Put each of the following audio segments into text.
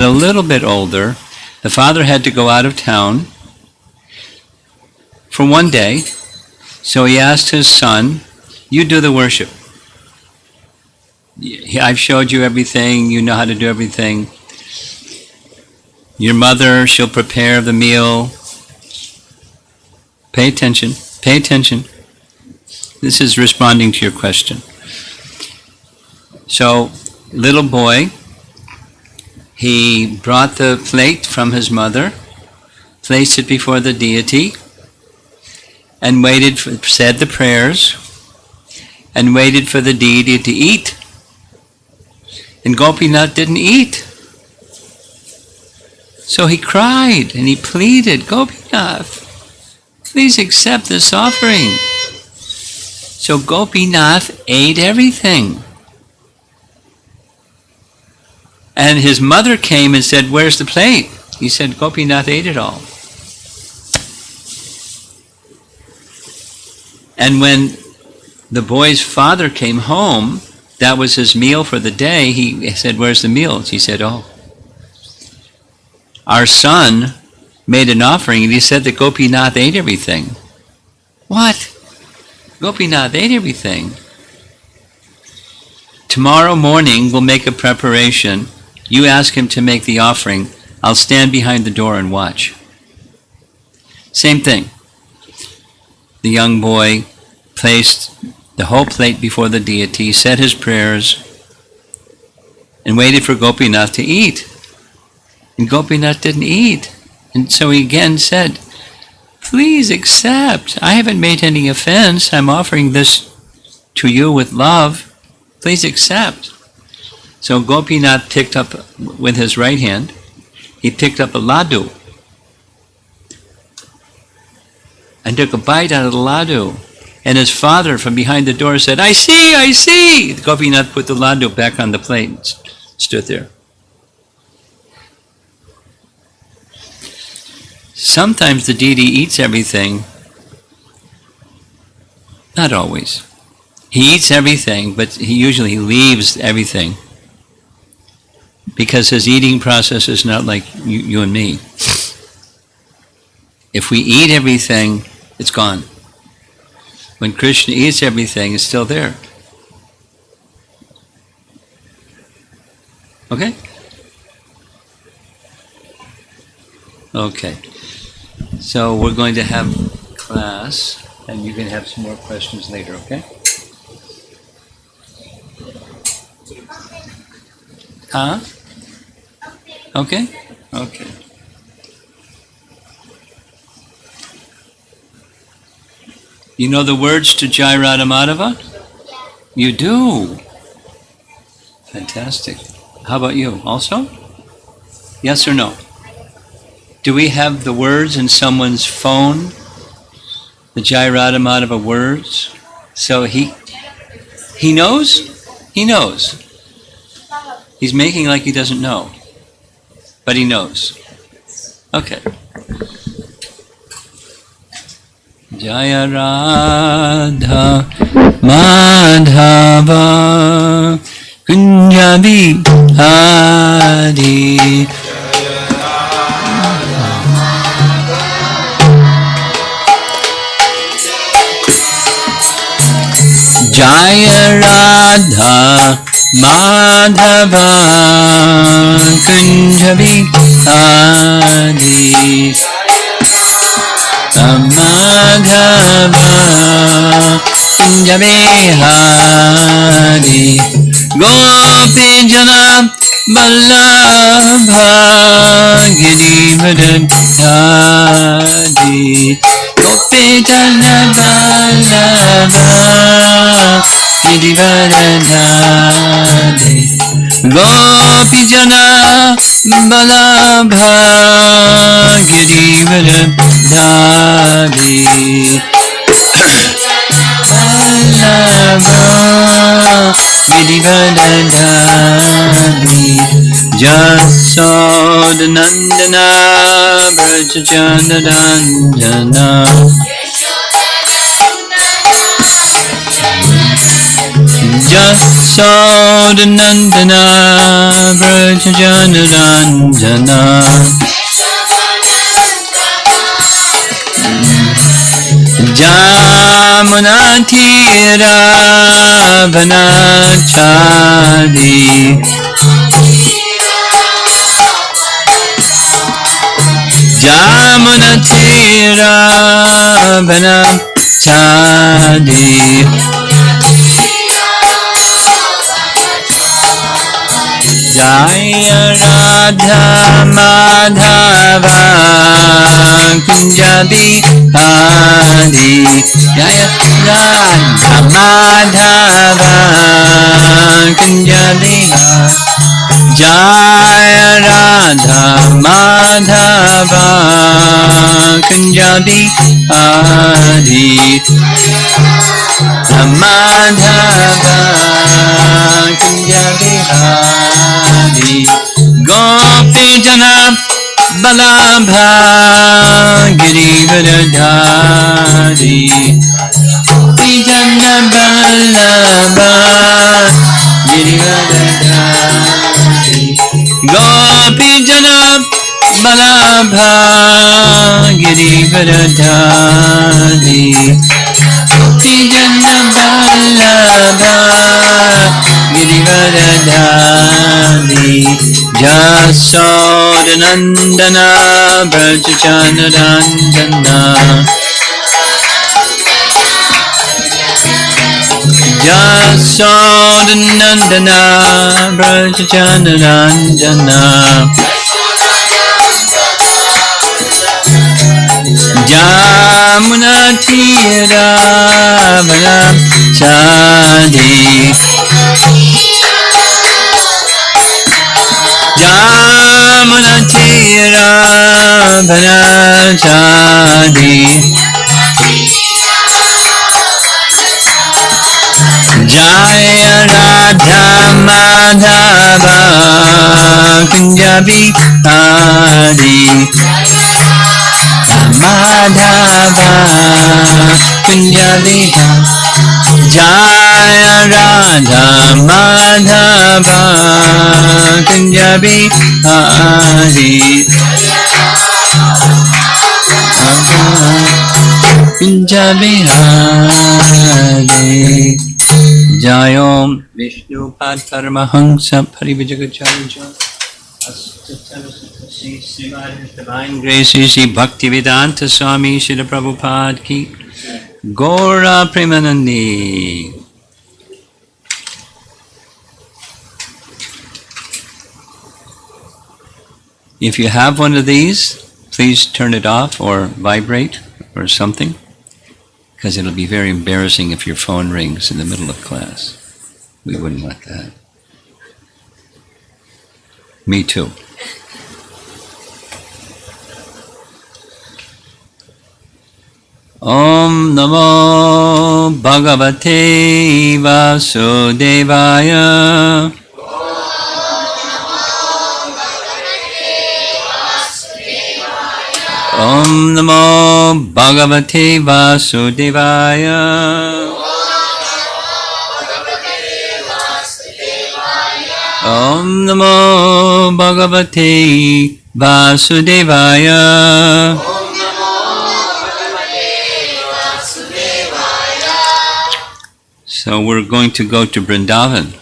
a little bit older, the father had to go out of town for one day, so he asked his son, you do the worship. I've showed you everything, you know how to do everything. Your mother, she'll prepare the meal. Pay attention, pay attention. This is responding to your question. So, little boy, he brought the plate from his mother, placed it before the deity, and said the prayers, and waited for the deity to eat. And Gopinath didn't eat. So he cried and he pleaded, Gopinath, please accept this offering. So Gopinath ate everything. And his mother came and said, where's the plate? He said, Gopinath ate it all. And when the boy's father came home, that was his meal for the day, he said, where's the meal? He said, oh, our son made an offering and he said that Gopinath ate everything. What? Gopinath ate everything. Tomorrow morning we'll make a preparation. You ask him to make the offering. I'll stand behind the door and watch. Same thing. The young boy placed the whole plate before the deity, said his prayers, and waited for Gopinath to eat. And Gopinath didn't eat. And so he again said, please accept. I haven't made any offense. I'm offering this to you with love. Please accept. So Gopinath picked up with his right hand, he picked up a laddu and took a bite out of the laddu. And his father from behind the door said, I see, I see. Gopinath put the laddu back on the plate and stood there. Sometimes the deity eats everything. Not always. He eats everything, but he usually leaves everything. Because his eating process is not like you and me. If we eat everything, it's gone. When Krishna eats everything, it's still there. Okay? Okay. So we're going to have class, and you can have some more questions later, okay? Huh? Okay? Okay. You know the words to Jai Radha Madhava? You do? Fantastic. How about you? Also? Yes or no? Do we have the words in someone's phone? The Jai Radha Madhava words? So he knows? He knows. He's making like he doesn't know. But he knows. Okay. Jaya Radha Madhava Kunjabi Hari Jaya Radha Madhava Kunjabi Hari Madhava Kunjabi Hari Gopi Jana Vallabha Girivardhari Gopi Jana Vallabha Girivardhari Gopi Jana Vallabha Girivardhari Vallabha Girivardhari Jasodhanandana Vrajachandana Jasodanandana Vrajajanaranjana Jamunatira Vanachadi Jamunatira Vanachadi Jaya Radha Madhava Kunjabi Adi Jaya Radha Madhava Kunjabi Jaya Radha Madhava Kunjabi Adi Madhava Kunjabi Adi Gopi Jana Balabha Girivardhari Gopi Jana Balabha Girivardhari Gopi Jana Balabha Girivardhari Gopi Jana Balabha Girivardhari Jasodanandana Vrajajanaranjana Jasodanandana Vrajajanaranjana Jamunatira Vanachadi Jamunatira Vanachadi Jaya Radha Madhava Kunjabi Adi Madhava Kunjabi Jaya Radha Madhava Kunjabi Adi Kunjabi Adi Jayom Vishnu Pad Paramahansa Parivijagacharya Divine Graces Shri Bhaktivedanta Swami Srila Prabhupada Ki Gaura Premanandi. If you have one of these, please turn it off or vibrate or something, because it'll be very embarrassing if your phone rings in the middle of class. We wouldn't want that. Me too. Om Namo Bhagavate Vasudevaya. Om Namo Bhagavate Vasudevaya. Om Namo Bhagavate Vasudevaya. So we're going to go to Vṛndāvana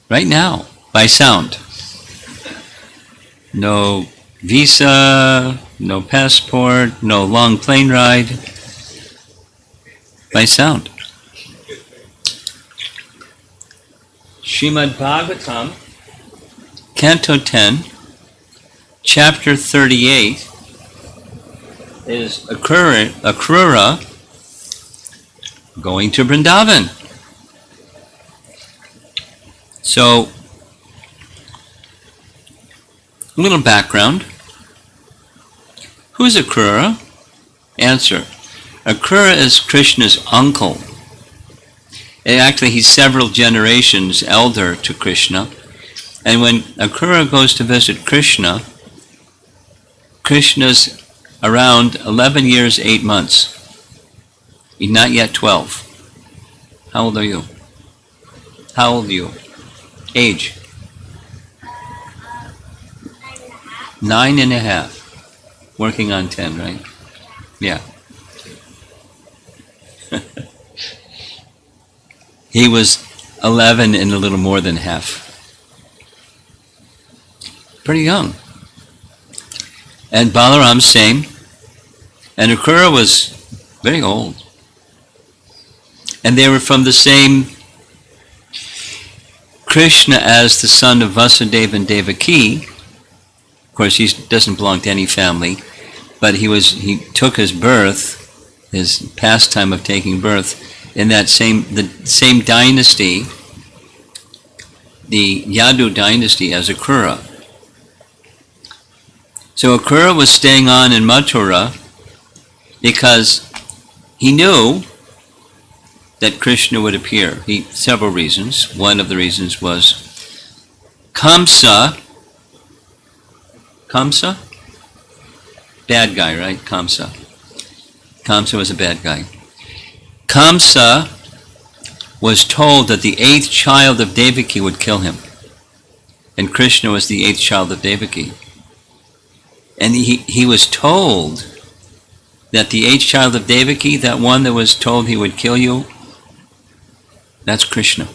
right now by sound. No visa, no passport, no long plane ride. By sound. Srimad Bhagavatam, Canto 10, Chapter 38 is Akrūra going to Vṛndāvana. So, a little background. Who's Akrūra? Answer. Akrūra is Krishna's uncle. And actually, he's several generations elder to Krishna. And when Akrūra goes to visit Krishna, Krishna's around 11 years, 8 months. He's not yet 12. How old are you? How old are you? Age? 9.5. Working on 10, right? Yeah. He was 11 and a little more than half. Pretty young. And Balaram, same. And Akrūra was very old. And they were from the same Krishna as the son of Vasudeva and Devaki. Of course, he doesn't belong to any family, but he took his birth, his pastime of taking birth, in the same dynasty, the Yadu dynasty, as Akrūra. So Akrūra was staying on in Mathura because he knew that Krishna would appear. Several reasons. One of the reasons was Kamsa, bad guy, right? Kamsa was a bad guy. Kamsa was told that the 8th child of Devaki would kill him. And Krishna was the 8th child of Devaki. And he was told that the 8th child of Devaki, that one that was told he would kill you, that's Krishna.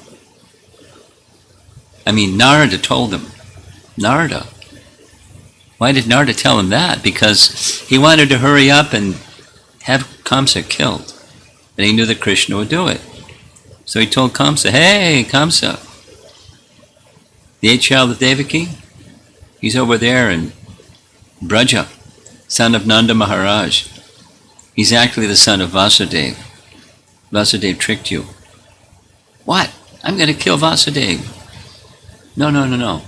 I mean, Narada told him. Narada. Why did Narada tell him that? Because he wanted to hurry up and have Kamsa killed. And he knew that Krishna would do it. So he told Kamsa, hey, Kamsa, the 8th child of Devaki, he's over there in Braja, son of Nanda Maharaj. He's actually the son of Vasudeva. Vasudeva tricked you. What? I'm going to kill Vasudeva. No.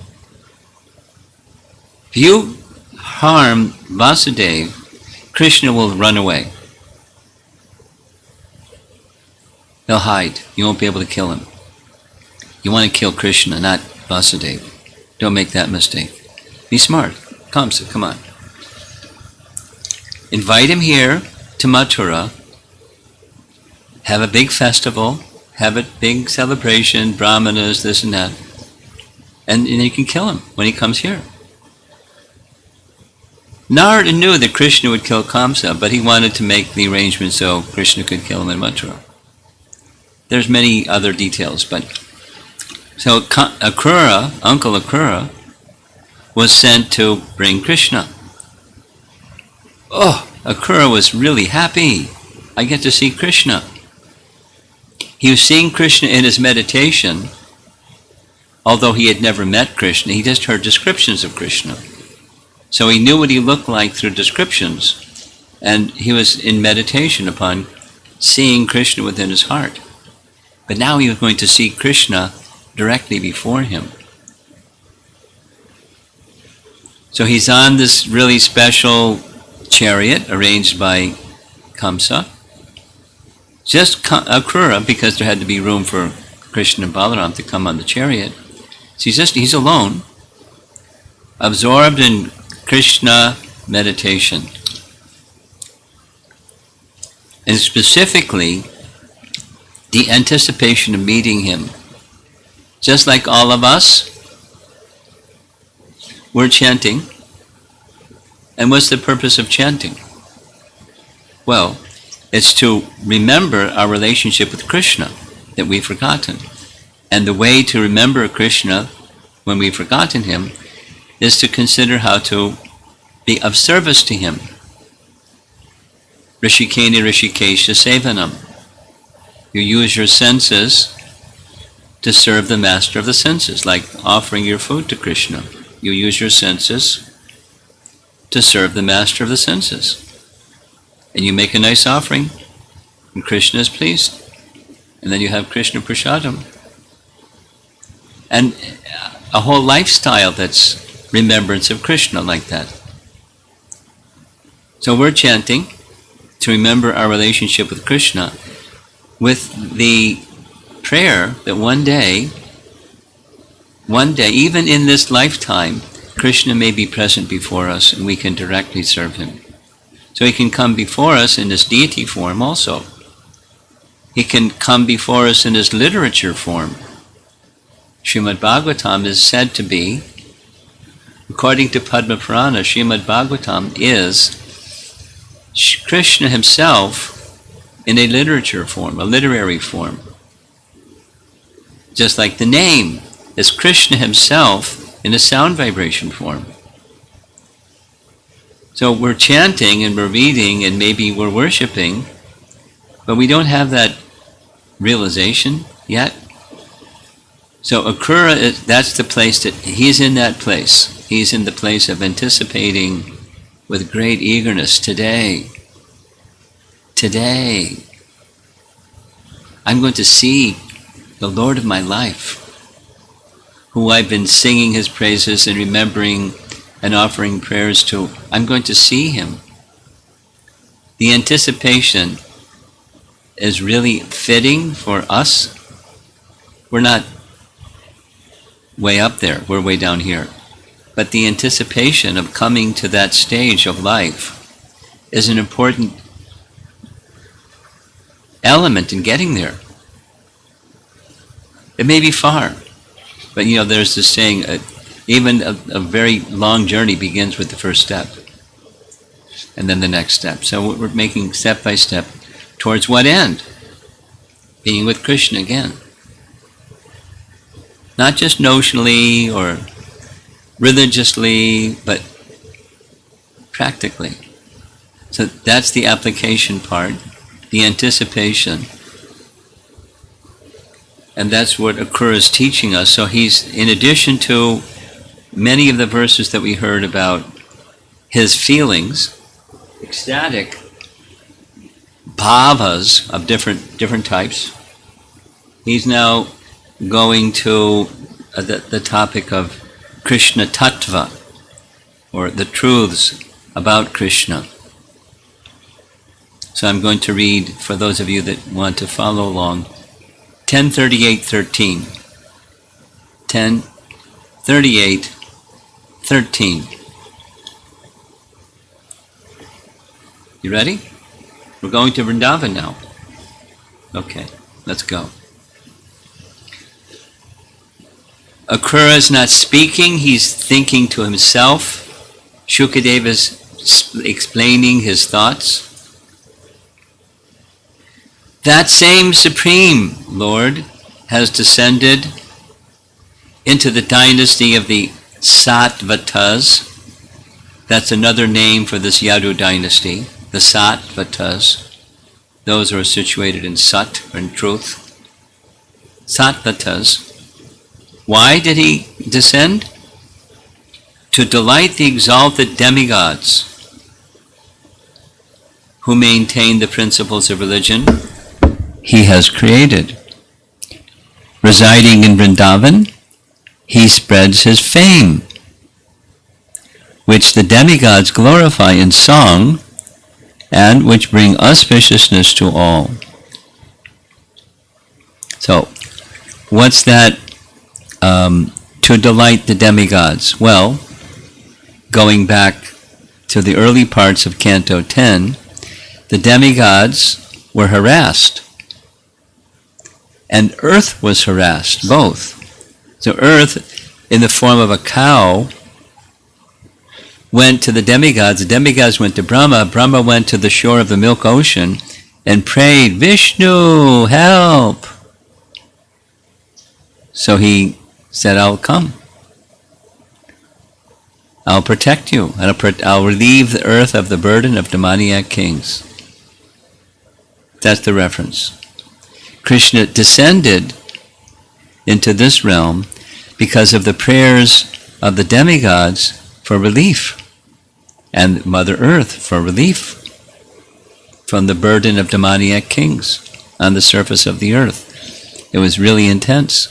If you harm Vasudeva, Krishna will run away. He'll hide. You won't be able to kill him. You want to kill Krishna, not Vasudeva. Don't make that mistake. Be smart. Kamsa, come on. Invite him here to Mathura. Have a big festival. Have a big celebration, brahmanas, this and that. And you can kill him when he comes here. Narada knew that Krishna would kill Kamsa, but he wanted to make the arrangement so Krishna could kill him in Mathura. There's many other details, but so Akrūra, Uncle Akrūra, was sent to bring Krishna. Oh, Akrūra was really happy. I get to see Krishna. He was seeing Krishna in his meditation. Although he had never met Krishna, he just heard descriptions of Krishna. So he knew what he looked like through descriptions, and he was in meditation upon seeing Krishna within his heart. But now he was going to see Krishna directly before him. So he's on this really special chariot arranged by Kamsa. Just Akrūra, because there had to be room for Krishna and Balaram to come on the chariot. So he's alone, absorbed in Krishna meditation. And specifically, the anticipation of meeting him. Just like all of us, we're chanting. And what's the purpose of chanting? Well, it's to remember our relationship with Krishna that we've forgotten. And the way to remember Krishna when we've forgotten him is to consider how to be of service to him. Rishikeni Rishikesha Sevanam. You use your senses to serve the master of the senses, like offering your food to Krishna. You use your senses to serve the master of the senses. And you make a nice offering, and Krishna is pleased. And then you have Krishna Prasadam. And a whole lifestyle that's remembrance of Krishna like that. So we're chanting to remember our relationship with Krishna with the prayer that one day, even in this lifetime, Krishna may be present before us and we can directly serve him. So he can come before us in his deity form also. He can come before us in his literature form. Srimad Bhagavatam is said to be, according to Padma Purana, Srimad Bhagavatam is Krishna himself in a literature form, a literary form. Just like the name is Krishna himself in a sound vibration form. So we're chanting and we're reading and maybe we're worshiping, but we don't have that realization yet. So Akrūra, that's the place that he's in that place. He's in the place of anticipating with great eagerness today. Today, I'm going to see the Lord of my life, who I've been singing his praises and remembering and offering prayers to. I'm going to see him. The anticipation is really fitting for us. We're not way up there, we're way down here. But the anticipation of coming to that stage of life is an important element in getting there. It may be far, but there's this saying, even a very long journey begins with the first step, and then the next step. So we're making step by step towards what end? Being with Krishna again. Not just notionally or religiously, but practically. So that's the application part, the anticipation. And that's what Akrūra is teaching us. So he's, in addition to many of the verses that we heard about his feelings, ecstatic bhavas of different types, he's now going to the topic of Krishna Tattva, or the truths about Krishna. So I'm going to read, for those of you that want to follow along, 10:38:13. 10:38:13. You ready? We're going to Vṛndāvana now. Okay, let's go. Akrūra is not speaking, he's thinking to himself. Shukadeva is explaining his thoughts. That same Supreme Lord has descended into the dynasty of the Sattvatas. That's another name for this Yadu dynasty, the Sattvatas. Those who are situated in Sat, or in truth. Sattvatas. Why did he descend? To delight the exalted demigods who maintain the principles of religion he has created. Residing in Vṛndāvana, he spreads his fame, which the demigods glorify in song and which bring auspiciousness to all. So, what's that? To delight the demigods. Well, going back to the early parts of Canto 10, the demigods were harassed. And earth was harassed, both. So earth, in the form of a cow, went to the demigods went to Brahma, Brahma went to the shore of the milk ocean and prayed, Vishnu, help! So he said, I'll come. I'll protect you, and I'll relieve the earth of the burden of demoniac kings. That's the reference. Krishna descended into this realm because of the prayers of the demigods for relief, and Mother Earth for relief from the burden of demoniac kings on the surface of the earth. It was really intense.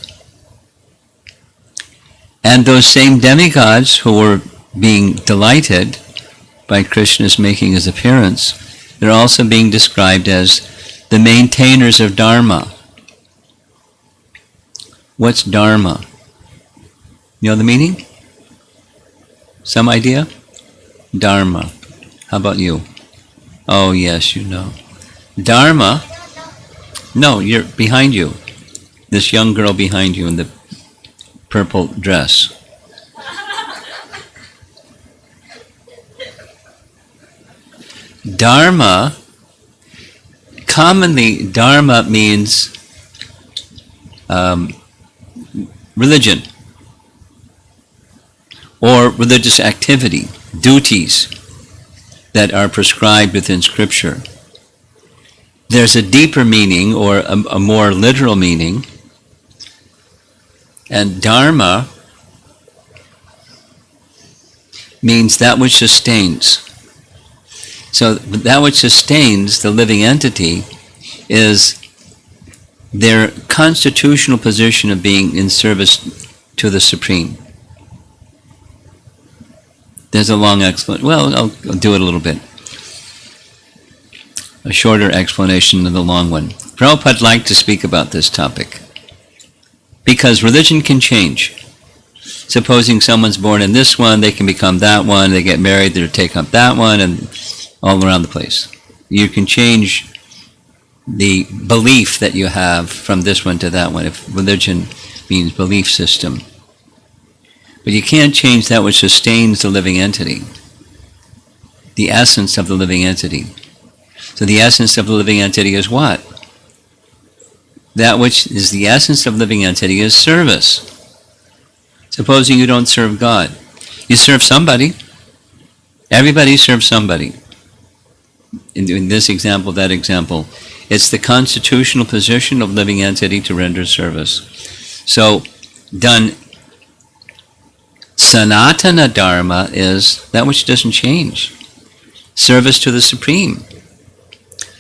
And those same demigods who were being delighted by Krishna's making his appearance, they're also being described as the maintainers of Dharma. What's Dharma? You know the meaning? Some idea? Dharma. How about you? Oh yes, you know. Dharma, no, you're behind you. This young girl behind you in the purple dress. Dharma, commonly dharma means religion or religious activity, duties that are prescribed within Scripture. There's a deeper meaning or a more literal meaning, and dharma means that which sustains. So that which sustains the living entity is their constitutional position of being in service to the Supreme. There's a long explanation. Well, I'll do it a little bit. A shorter explanation than the long one. Prabhupada liked to speak about this topic because religion can change. Supposing someone's born in this one, they can become that one, they get married, they take up that one, and all around the place. You can change the belief that you have from this one to that one, if religion means belief system. But you can't change that which sustains the living entity, the essence of the living entity. So the essence of the living entity is what? That which is the essence of the living entity is service. Supposing you don't serve God, you serve somebody. Everybody serves somebody. In this example, that example, it's the constitutional position of living entity to render service. So, done. Sanatana Dharma is that which doesn't change. Service to the Supreme.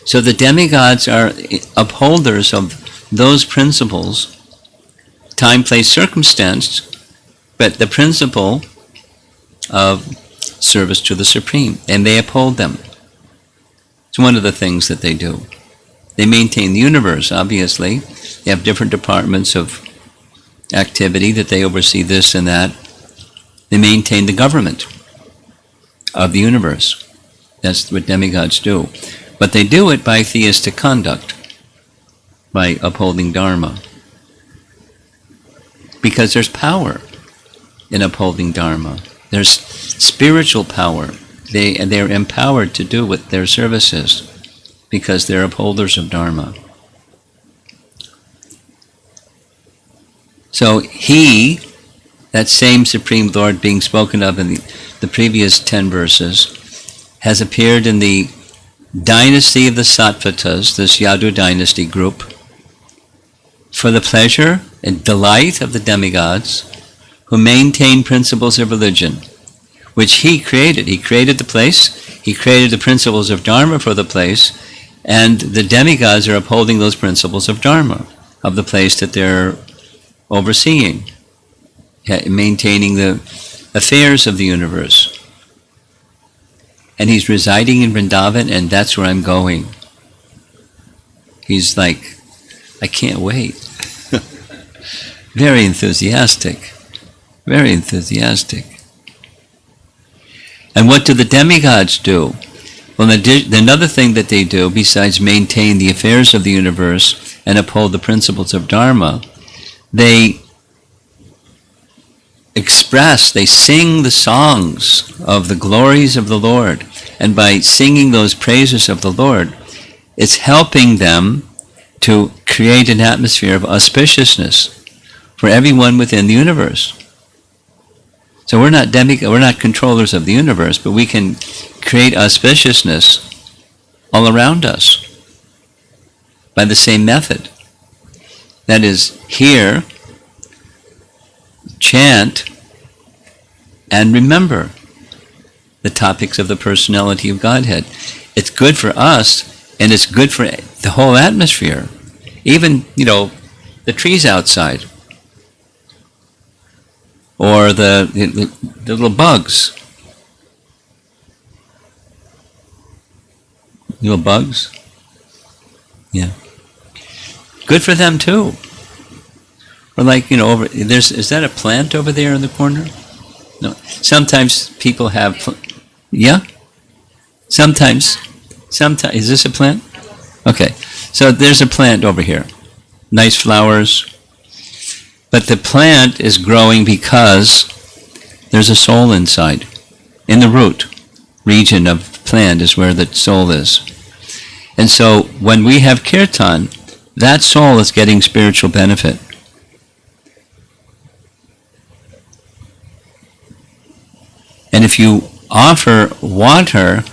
So the demigods are upholders of those principles, time, place, circumstance, but the principle of service to the Supreme, and they uphold them. It's one of the things that they do. They maintain the universe, obviously. They have different departments of activity that they oversee this and that. They maintain the government of the universe. That's what demigods do. But they do it by theistic conduct, by upholding Dharma. Because there's power in upholding Dharma. There's spiritual power. They're empowered to do what their service is because they're upholders of Dharma. So he, that same Supreme Lord being spoken of in the previous 10 verses, has appeared in the dynasty of the Sattvatas, this Yadu dynasty group, for the pleasure and delight of the demigods who maintain principles of religion, which he created. He created the place, he created the principles of Dharma for the place, and the demigods are upholding those principles of Dharma, of the place that they're overseeing, maintaining the affairs of the universe. And he's residing in Vṛndāvana, and that's where I'm going. He's like, I can't wait. Very enthusiastic. Very enthusiastic. And what do the demigods do? Well, another thing that they do, besides maintain the affairs of the universe and uphold the principles of Dharma, they they sing the songs of the glories of the Lord. And by singing those praises of the Lord, it's helping them to create an atmosphere of auspiciousness for everyone within the universe. So we're not controllers of the universe, but we can create auspiciousness all around us by the same method. That is, hear, chant, and remember the topics of the personality of Godhead. It's good for us, and it's good for the whole atmosphere. Even, the trees outside, or the little bugs. Little bugs? Yeah. Good for them too. Or like, is that a plant over there in the corner? No. Sometimes people have, yeah? Sometimes, is this a plant? Okay. So there's a plant over here. Nice flowers. But the plant is growing because there's a soul inside. In the root region of the plant is where the soul is. And so when we have kirtan, that soul is getting spiritual benefit. And if you offer water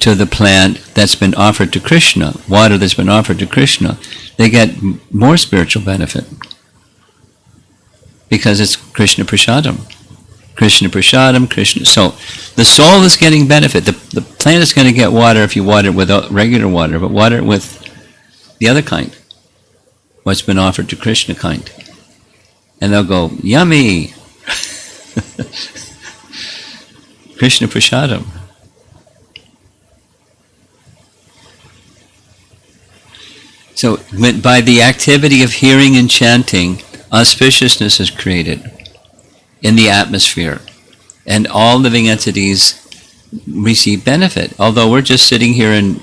to the plant that's been offered to Krishna, water that's been offered to Krishna, they get more spiritual benefit. Because it's Krishna Prasadam. Krishna Prasadam, Krishna. So the soul is getting benefit. The plant is going to get water if you water it with regular water, but water it with the other kind, what's been offered to Krishna kind. And they'll go, yummy! Krishna Prasadam. So by the activity of hearing and chanting, auspiciousness is created in the atmosphere, and all living entities receive benefit. Although we're just sitting here in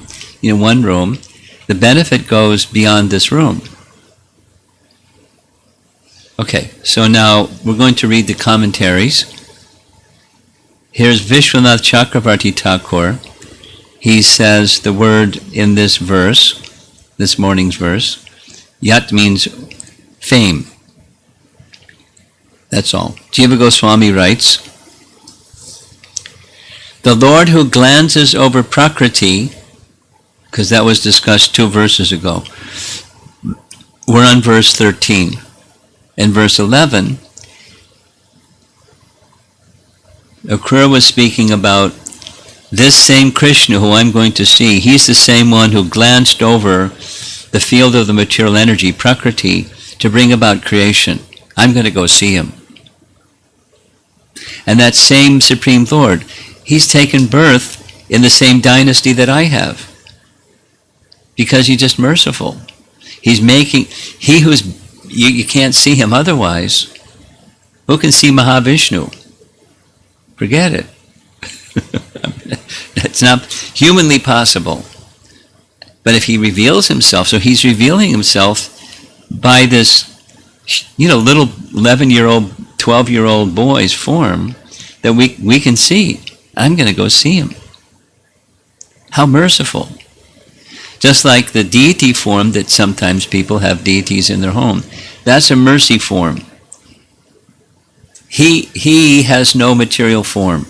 one room, the benefit goes beyond this room. Okay, so now we're going to read the commentaries. Here's Vishwanath Chakravarti Thakur. He says the word in this verse, this morning's verse, yat means fame. That's all. Jiva Goswami writes, the Lord who glances over Prakriti, because that was discussed 2 verses ago. We're on verse 13. In verse 11, Akrūra was speaking about this same Krishna who I'm going to see. He's the same one who glanced over the field of the material energy, Prakriti, to bring about creation. I'm going to go see him. And that same Supreme Lord, he's taken birth in the same dynasty that I have. Because he's just merciful. He's making, he who's, you can't see him otherwise. Who can see Mahavishnu? Forget it. It's not humanly possible. But if he reveals himself, so he's revealing himself by this, little 11-year-old, 12-year-old boy's form that we can see. I'm going to go see him. How merciful. Just like the deity form that sometimes people have deities in their home. That's a mercy form. He has no material form.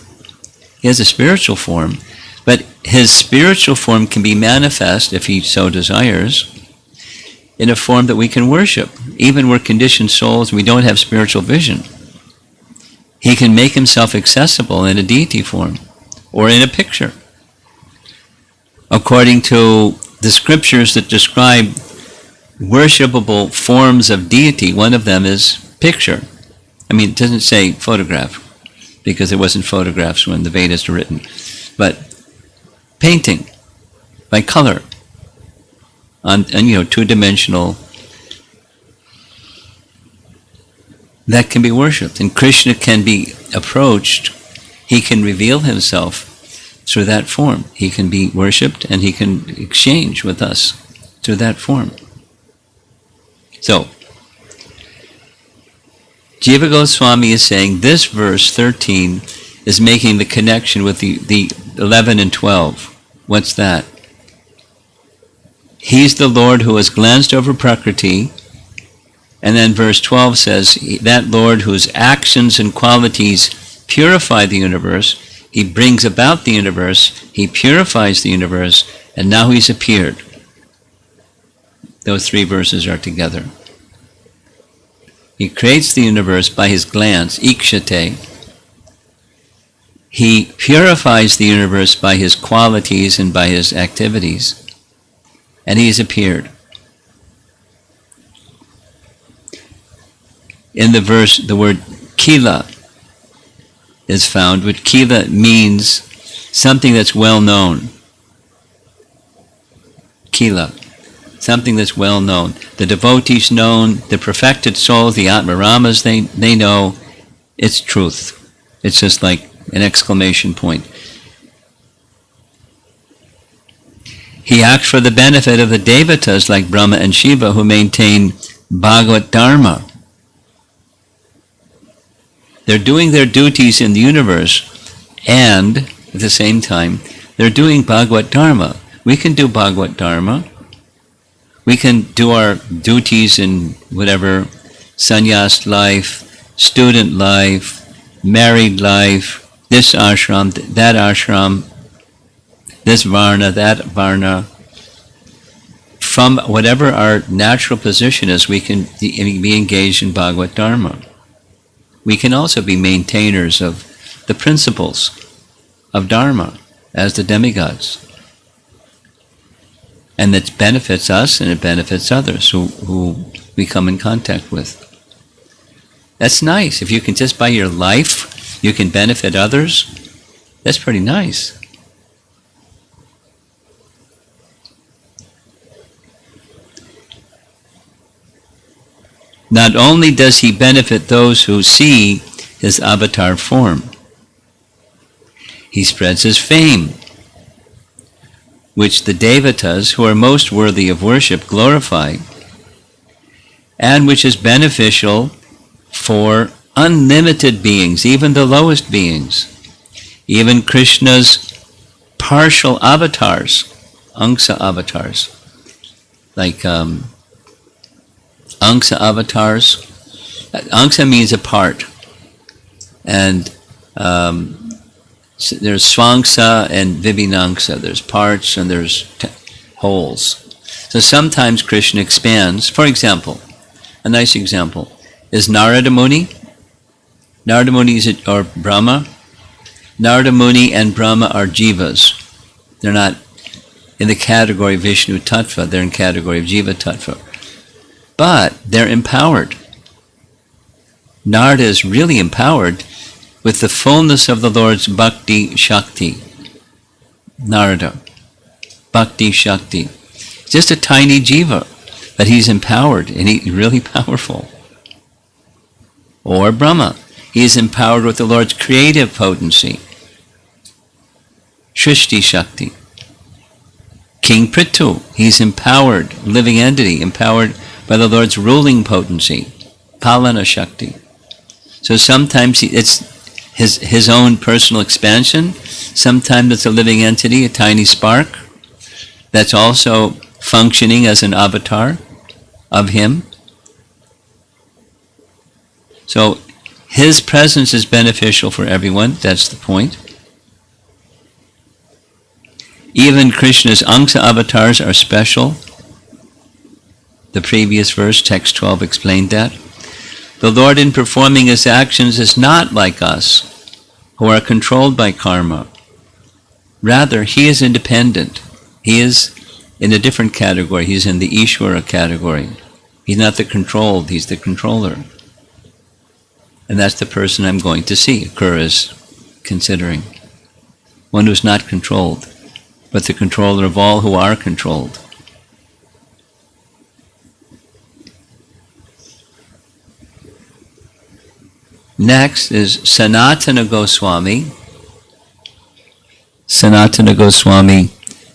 He has a spiritual form, but his spiritual form can be manifest, if he so desires, in a form that we can worship. Even we're conditioned souls, we don't have spiritual vision. He can make himself accessible in a deity form, or in a picture. According to the scriptures that describe worshipable forms of deity, one of them is picture. It doesn't say photograph, because there wasn't photographs when the Vedas were written, but painting by color on two-dimensional, that can be worshipped. And Krishna can be approached. He can reveal himself through that form. He can be worshipped, and he can exchange with us through that form. So, Jiva Goswami is saying this verse 13 is making the connection with the 11 and 12. What's that? He's the Lord who has glanced over Prakriti. And then verse 12 says, that Lord whose actions and qualities purify the universe, he brings about the universe, he purifies the universe, and now he's appeared. Those 3 verses are together. He creates the universe by his glance, ikshate. He purifies the universe by his qualities and by his activities. And he has appeared. In the verse, the word kila is found, which kila means something that's well known. Kila. Something that's well known. The devotees know, the perfected souls, the Atmaramas, they know it's truth. It's just like an exclamation point. He acts for the benefit of the devatas like Brahma and Shiva who maintain Bhagavad Dharma. They're doing their duties in the universe, and at the same time, they're doing Bhagavad Dharma. We can do Bhagavad Dharma. We can do our duties in whatever, sannyas life, student life, married life, this ashram, that ashram, this varna, that varna. From whatever our natural position is, we can be engaged in Bhagavad Dharma. We can also be maintainers of the principles of Dharma as the demigods. And that benefits us and it benefits others who we come in contact with. That's nice. If you can just by your life, you can benefit others, that's pretty nice. Not only does he benefit those who see his avatar form, he spreads his fame, which the devatas, who are most worthy of worship, glorify, and which is beneficial for unlimited beings, even the lowest beings, even Krishna's partial avatars, angsa avatars, like angsa avatars. Angsa means a part, and so there's swangsa and vibhinangsa. There's parts and there's wholes. So sometimes Krishna expands. For example, a nice example is Narada Muni. Narada Muni or Brahma. Narada Muni and Brahma are jivas. They're not in the category of Vishnu Tattva. They're in the category of Jiva Tattva. But they're empowered. Narada is really empowered with the fullness of the Lord's Bhakti Shakti. Narada. Bhakti Shakti. Just a tiny jiva, but he's empowered and he's really powerful. Or Brahma. He is empowered with the Lord's creative potency. Shrishti Shakti. King Prithu. He's empowered, living entity, empowered by the Lord's ruling potency. Palana Shakti. So sometimes it's his own personal expansion. Sometimes it's a living entity, a tiny spark, that's also functioning as an avatar of him. So his presence is beneficial for everyone, that's the point. Even Krishna's angsa avatars are special. The previous verse, text 12, explained that. The Lord in performing his actions is not like us, who are controlled by karma. Rather, he is independent. He is in a different category. He's in the Ishvara category. He's not the controlled, he's the controller. And that's the person I'm going to see, Akrūra is considering. One who's not controlled, but the controller of all who are controlled. Next is Sanatana Goswami. Sanatana Goswami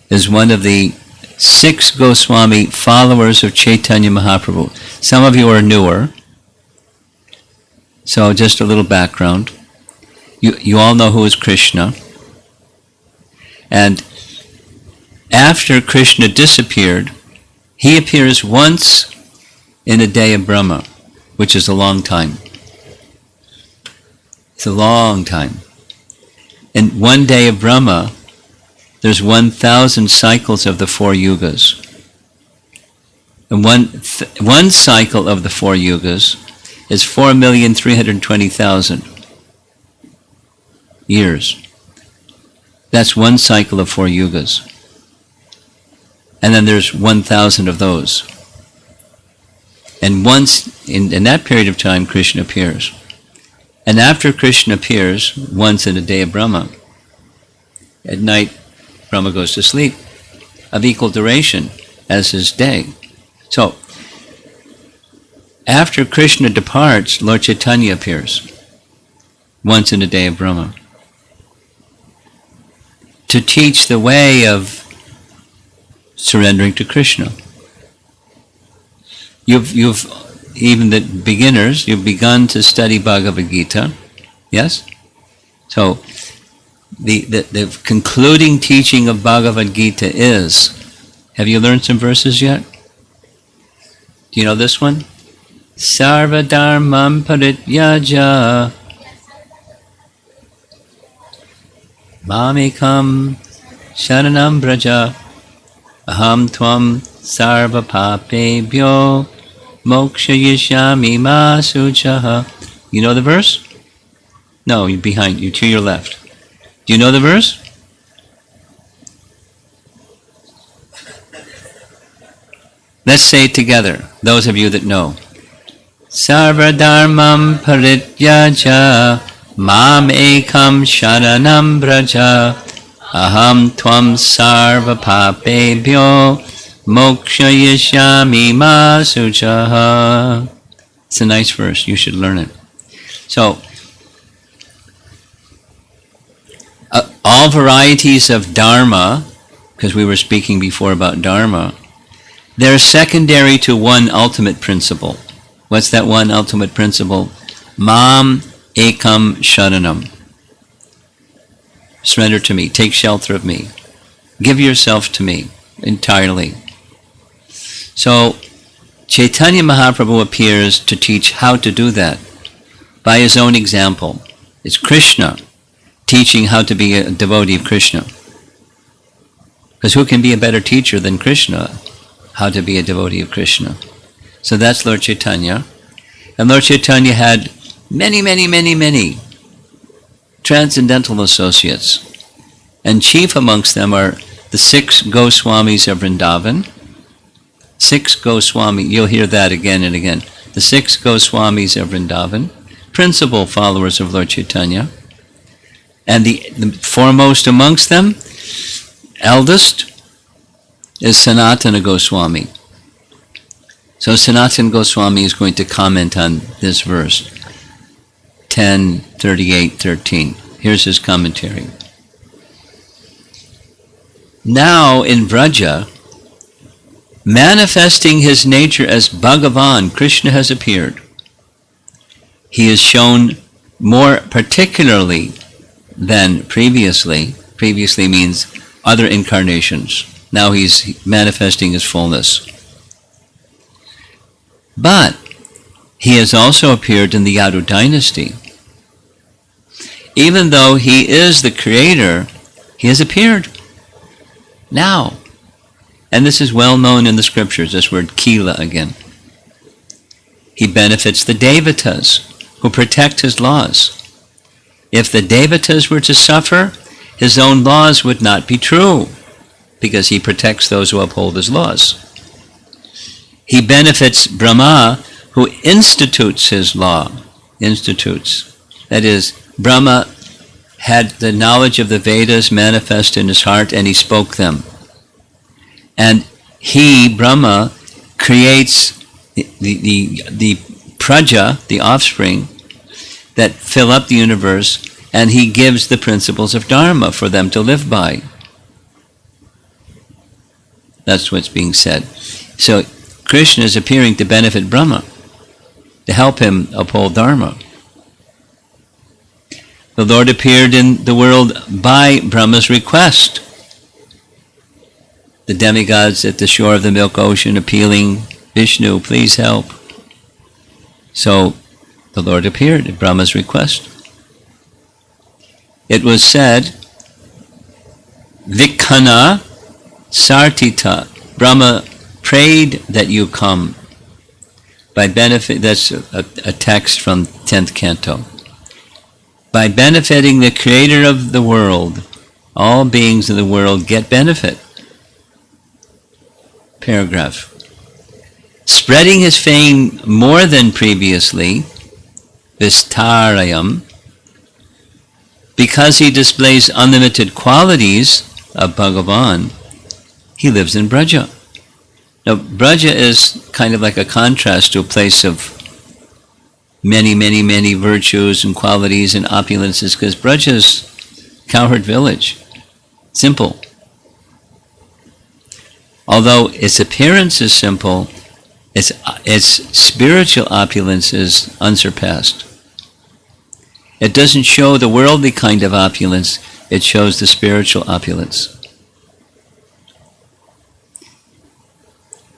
is one of the 6 Goswami followers of Chaitanya Mahaprabhu. Some of you are newer, so just a little background. You all know who is Krishna. And after Krishna disappeared, he appears once in a day of Brahma, which is a long time. It's a long time. In one day of Brahma, there's 1,000 cycles of the 4 yugas. And one cycle of the 4 yugas is 4,320,000 years. That's one cycle of 4 yugas. And then there's 1,000 of those. And once, in that period of time, Krishna appears. And after Krishna appears, once in a day of Brahma, at night Brahma goes to sleep, of equal duration as his day. So, after Krishna departs, Lord Chaitanya appears, once in a day of Brahma, to teach the way of surrendering to Krishna. You've even the beginners, you've begun to study Bhagavad Gita, Yes? So, the concluding teaching of Bhagavad Gita is, have you learned some verses yet? Do you know this one? Sarva dharmam parityaja mamekam sharanam braja aham tvam sarva papebhyo mokshayishyami ma suchaha. You know the verse? No, you're behind you, to your left. Do you know the verse? Let's say it together, those of you that know. Sarva dharmam parityaja mam ekam sharanam braja aham tvam sarva papebhyo mokshayishyami ma suchaha. It's a nice verse, you should learn it. So, all varieties of dharma, because we were speaking before about dharma, they're secondary to one ultimate principle. What's that one ultimate principle? Mam ekam sharanam. Surrender to me. Take shelter of me. Give yourself to me entirely. So, Chaitanya Mahaprabhu appears to teach how to do that by his own example. It's Krishna teaching how to be a devotee of Krishna. Because who can be a better teacher than Krishna? How to be a devotee of Krishna. So that's Lord Chaitanya. And Lord Chaitanya had many transcendental associates. And chief amongst them are the 6 Goswamis of Vṛndāvana. 6 Goswami, you'll hear that again and again. The 6 Goswamis of Vṛndāvana, principal followers of Lord Chaitanya. And the foremost amongst them, eldest, is Sanatana Goswami. So Sanatana Goswami is going to comment on this verse, 10:38-13. Here's his commentary. Now in Vraja, manifesting his nature as Bhagavan, Krishna has appeared. He is shown more particularly than previously. Previously means other incarnations. Now he's manifesting his fullness. But he has also appeared in the Yadu dynasty. Even though he is the creator, he has appeared now. And this is well known in the scriptures, this word Kila again. He benefits the Devatas who protect his laws. If the Devatas were to suffer, his own laws would not be true, because he protects those who uphold his laws. He benefits Brahma, who institutes his law. Institutes. That is, Brahma had the knowledge of the Vedas manifest in his heart, and he spoke them. And he, Brahma, creates the praja, the offspring, that fill up the universe, and he gives the principles of Dharma for them to live by. That's what's being said. So Krishna is appearing to benefit Brahma, to help him uphold Dharma. The Lord appeared in the world by Brahma's request. The demigods at the shore of the milk ocean appealing, Vishnu, please help. So the Lord appeared at Brahma's request. It was said, Vikhana Sartita, Brahma prayed that you come. By benefit, that's a text from 10th canto. By benefiting the creator of the world, all beings of the world get benefit. Paragraph. Spreading his fame more than previously, Vistarayam, because he displays unlimited qualities of Bhagavan, he lives in Braja. Now, Braja is kind of like a contrast to a place of many virtues and qualities and opulences, because Braja is cowherd village. Simple. Although its appearance is simple, its spiritual opulence is unsurpassed. It doesn't show the worldly kind of opulence, it shows the spiritual opulence.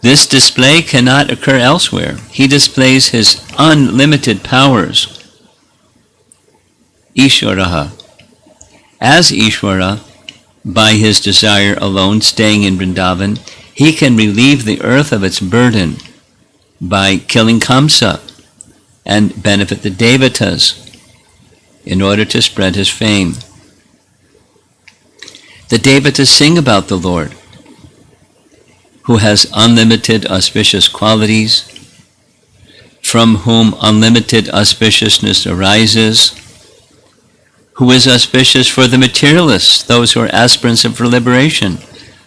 This display cannot occur elsewhere. He displays his unlimited powers. Ishvaraha. As Ishvara, by his desire alone, staying in Vṛndāvana, he can relieve the earth of its burden by killing Kamsa and benefit the Devatas in order to spread his fame. The Devatas sing about the Lord, who has unlimited auspicious qualities, from whom unlimited auspiciousness arises, who is auspicious for the materialists, those who are aspirants for liberation,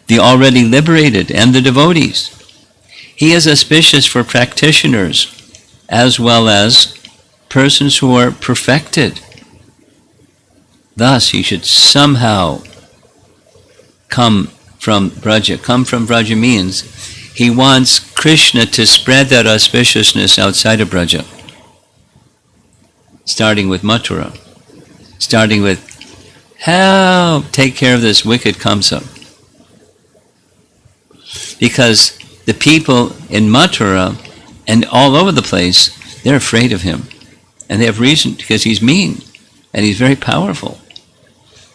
the already liberated and the devotees. He is auspicious for practitioners as well as persons who are perfected. Thus, he should somehow come from Vraja. Come from Vraja means he wants Krishna to spread that auspiciousness outside of Vraja, starting with Mathura, starting with, help, take care of this wicked Kamsa. Because the people in Mathura and all over the place, they're afraid of him. And they have reason, because he's mean and he's very powerful.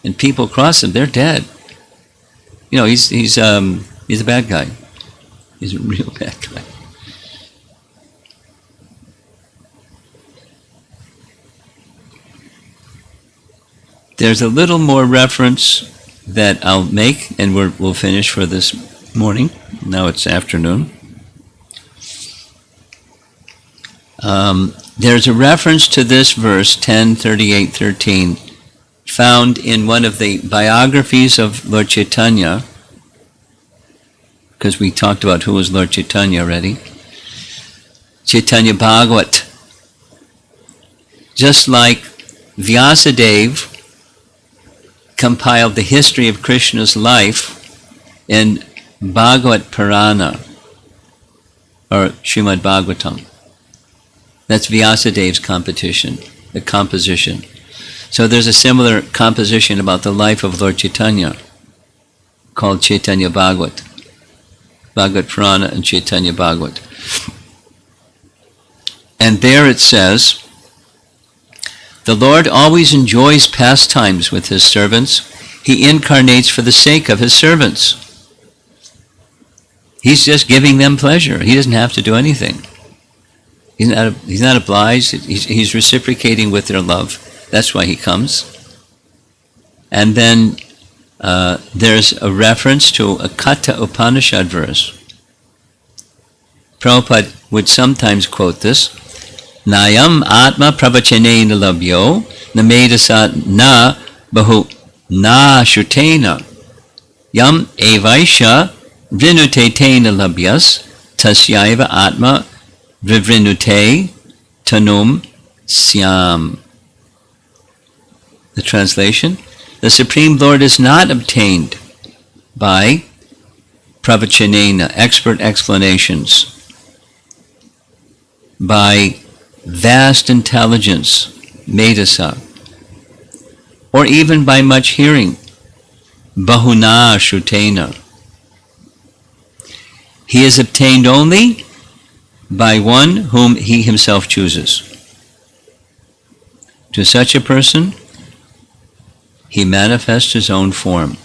And people cross him, they're dead. You know, he's a bad guy. He's a real bad guy. There's a little more reference that I'll make, and we'll finish for this morning. Now it's afternoon. There's a reference to this verse, 10:38-13, found in one of the biographies of Lord Chaitanya, because we talked about who was Lord Chaitanya already. Chaitanya Bhagavat. Just like Vyasadeva compiled the history of Krishna's life in Bhagavat Purana, or Srimad Bhagavatam. That's Vyasadeva's composition. So there's a similar composition about the life of Lord Chaitanya called Chaitanya Bhagavat. Bhagavat Purana and Chaitanya Bhagavat. And there it says, the Lord always enjoys pastimes with his servants. He incarnates for the sake of his servants. He's just giving them pleasure. He doesn't have to do anything. He's not obliged. He's reciprocating with their love. That's why he comes. And then there's a reference to a Katha Upanishad verse. Prabhupada would sometimes quote this. Nayam atma pravachanena labhyo namedasa na bahu na shutena yam evaisha vrinutetena labhyas tasyaiva atma vivrinute tanum syam. The translation: the Supreme Lord is not obtained by pravachanena, expert explanations, by vast intelligence, medasa, or even by much hearing, bahuna shrutena. He is obtained only by one whom he himself chooses. To such a person, he manifests his own form.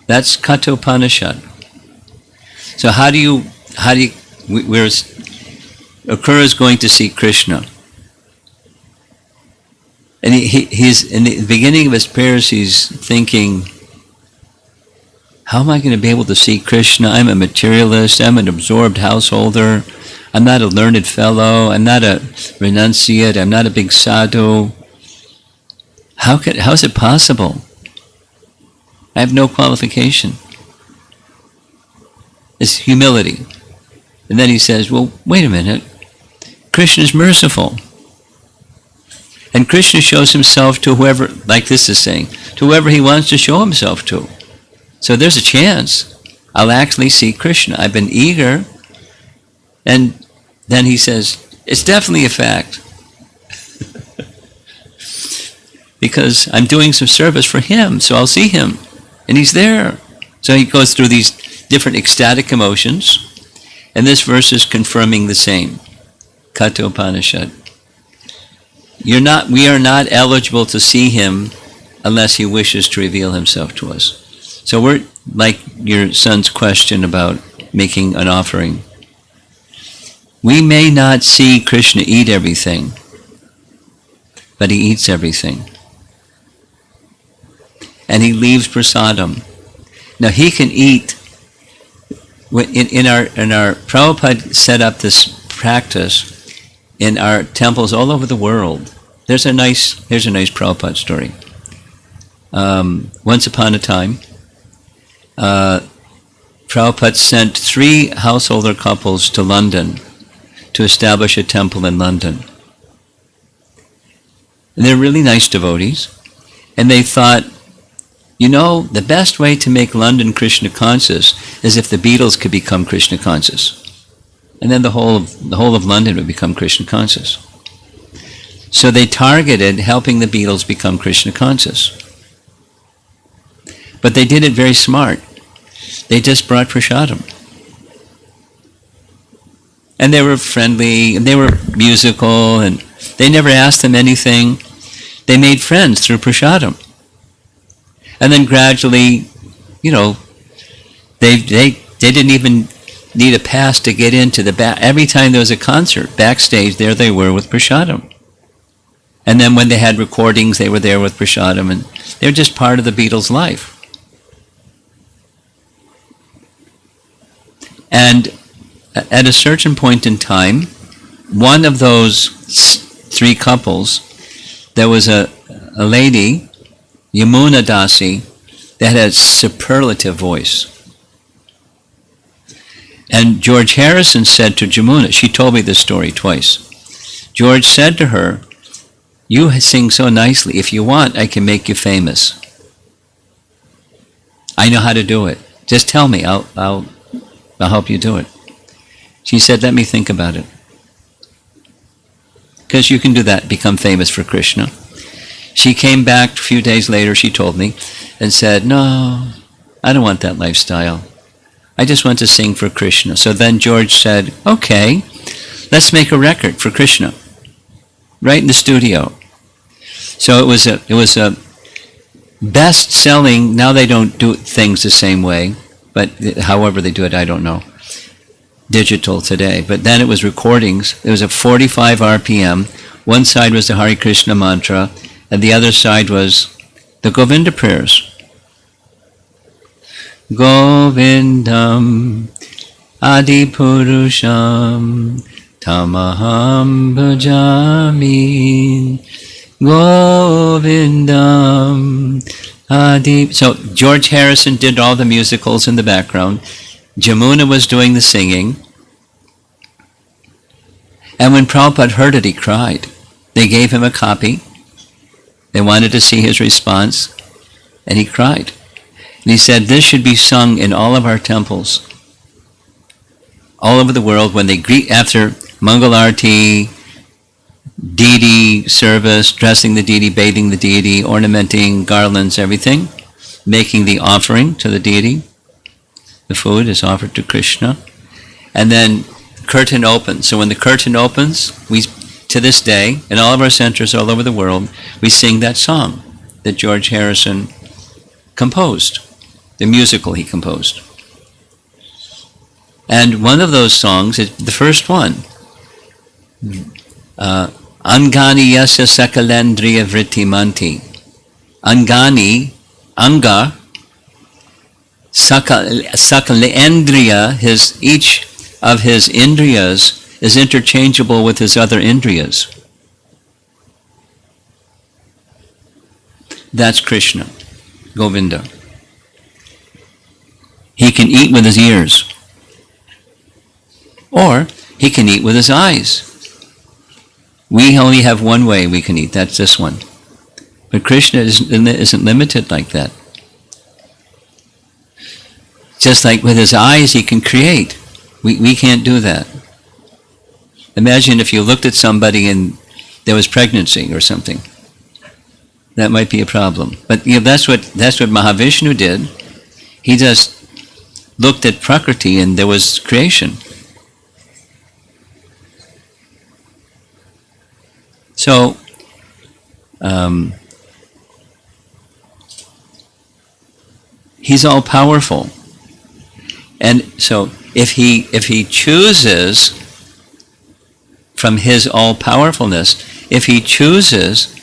That's Katha Upanishad. So Akrūra is going to see Krishna. And he's in the beginning of his prayers, he's thinking, how am I going to be able to see Krishna? I'm a materialist, I'm an absorbed householder, I'm not a learned fellow, I'm not a renunciate, I'm not a big sadhu. How is it possible? I have no qualification. It's humility. And then he says, well, wait a minute. Krishna is merciful. And Krishna shows himself to whoever, like this is saying, to whoever he wants to show himself to. So there's a chance I'll actually see Krishna. I've been eager. And then he says, it's definitely a fact. because I'm doing some service for him, so I'll see him. And he's there. So he goes through these different ecstatic emotions, and this verse is confirming the same. Katha Upanishad. We are not eligible to see him unless he wishes to reveal himself to us. So we're like your son's question about making an offering. We may not see Krishna eat everything, but he eats everything. And he leaves prasadam. Now he can eat. In our Prabhupada set up this practice in our temples all over the world. Here's a nice Prabhupada story. Once upon a time, Prabhupada sent 3 householder couples to London to establish a temple in London. And they're really nice devotees. And they thought, the best way to make London Krishna conscious is if the Beatles could become Krishna conscious. And then the whole of London would become Krishna conscious. So they targeted helping the Beatles become Krishna conscious. But they did it very smart. They just brought prasadam. And they were friendly, and they were musical, and they never asked them anything. They made friends through prasadam. And then gradually, they didn't even need a pass to get into the back. Every time there was a concert, backstage, there they were with prasadam. And then when they had recordings, they were there with prasadam, and they're just part of the Beatles' life. And at a certain point in time, one of those 3 couples, there was a lady, Yamuna Dasi, that had a superlative voice. And George Harrison said to Yamuna, she told me this story twice. George said to her, "You sing so nicely. If you want, I can make you famous. I know how to do it. Just tell me. I'll help you do it." She said, "Let me think about it." Because you can do that, become famous for Krishna. She came back a few days later, she told me, and said, "No, I don't want that lifestyle. I just want to sing for Krishna." So then George said, "Okay, let's make a record for Krishna, right in the studio." So it was a best-selling. Now they don't do things the same way, but however they do it, I don't know. Digital today, but then it was recordings. It was a 45 RPM. One side was the Hare Krishna mantra, and the other side was the Govinda prayers. Govindam Adipurusham Tamaham Bhajami Govindam Adi. So George Harrison did all the musicals in the background. Yamuna was doing the singing. And when Prabhupada heard it, he cried. They gave him a copy. They wanted to see his response, and he cried. And he said, this should be sung in all of our temples, all over the world, when they greet after Mangal Arati, deity service, dressing the deity, bathing the deity, ornamenting, garlands, everything, making the offering to the deity. The food is offered to Krishna. And then curtain opens. So when the curtain opens, we, to this day, in all of our centers all over the world, we sing that song that George Harrison composed, the musical he composed. And one of those songs is the first one. Angani yasya sakalendriya vrittimanti. Angani, anga, sakalendriya, each of his indriyas is interchangeable with his other indriyas. That's Krishna, Govinda. He can eat with his ears, or he can eat with his eyes. We only have one way we can eat, that's this one. But Krishna isn't limited like that. Just like with his eyes he can create. We can't do that. Imagine if you looked at somebody and there was pregnancy or something. that might be a problem. But that's what Mahavishnu did. He just looked at Prakriti and there was creation. So, he's all powerful. And so if he chooses from his all powerfulness, if he chooses,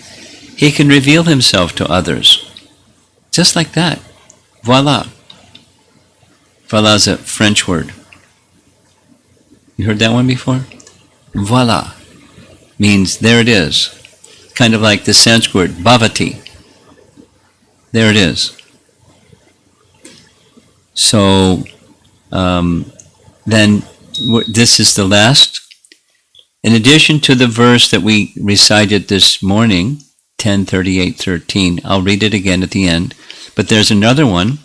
he can reveal himself to others. Just like that. Voila. Voila is a French word. You heard that one before? Voila means there it is. Kind of like the Sanskrit word bhavati. There it is. So then this is the last. In addition to the verse that we recited this morning, 10:38:13, I'll read it again at the end, but there's another one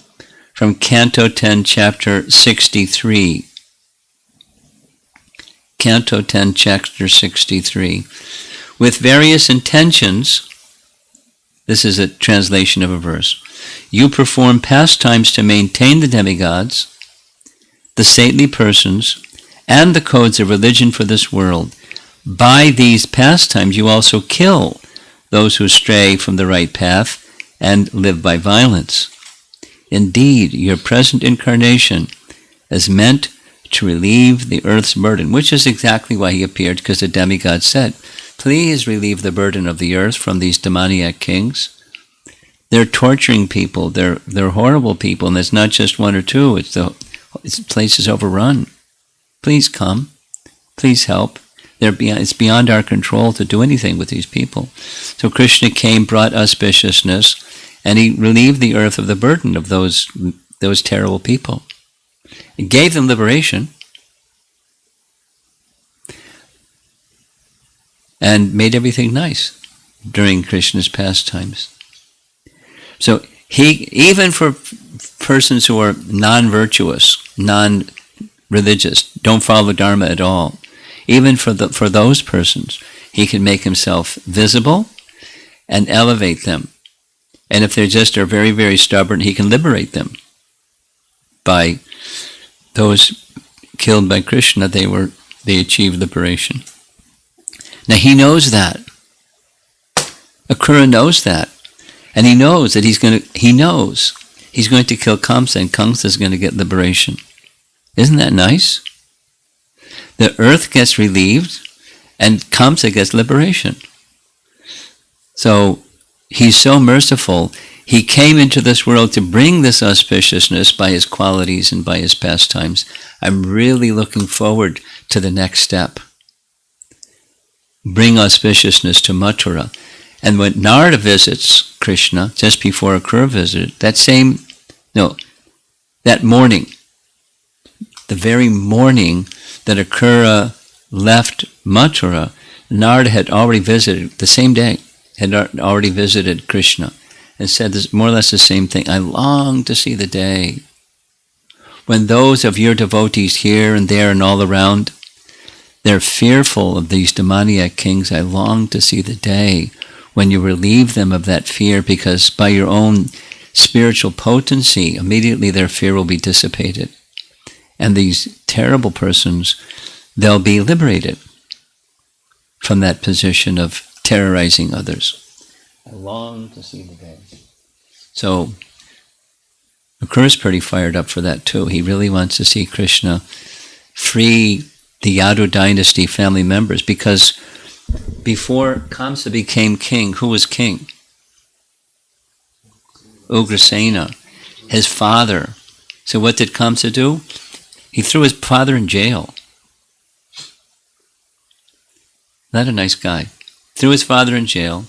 from Canto 10, Chapter 63. Canto 10, Chapter 63. With various intentions, this is a translation of a verse, you perform pastimes to maintain the demigods, the saintly persons, and the codes of religion for this world. By these pastimes you also kill those who stray from the right path and live by violence. Indeed, your present incarnation is meant to relieve the earth's burden, which is exactly why he appeared, because the demigod said, please relieve the burden of the earth from these demoniac kings. They're torturing people, they're horrible people, and it's not just one or two, the place is overrun. Please come, please help. It's beyond our control to do anything with these people. So Krishna came, brought auspiciousness, and he relieved the earth of the burden of those terrible people. He gave them liberation and made everything nice during Krishna's pastimes. So even for persons who are non-virtuous, non-religious, don't follow Dharma at all, even for those persons, he can make himself visible and elevate them. And if they just are very, very stubborn, he can liberate them. By those killed by Krishna, they achieved liberation. Now he knows that. Akrūra knows that. And he knows that he's going to kill Kamsa, and Kamsa is going to get liberation. Isn't that nice? The earth gets relieved, and Kamsa gets liberation. So he's so merciful. He came into this world to bring this auspiciousness by his qualities and by his pastimes. I'm really looking forward to the next step. Bring auspiciousness to Mathura. And when Narada visits Krishna, just before Akrūra visited, that morning, the very morning that Akrūra left Mathura, Narada had already visited, the same day, had already visited Krishna and said this, more or less the same thing. I long to see the day when those of your devotees here and there and all around, they're fearful of these demoniac kings. I long to see the day when you relieve them of that fear, because by your own spiritual potency, immediately their fear will be dissipated. And these terrible persons, they'll be liberated from that position of terrorizing others. I long to see the day. So, Akrūra is pretty fired up for that too. He really wants to see Krishna free the Yadu dynasty family members, because before Kamsa became king, who was king? Ugrasena, his father. So what did Kamsa do? He threw his father in jail. Not a nice guy. Threw his father in jail,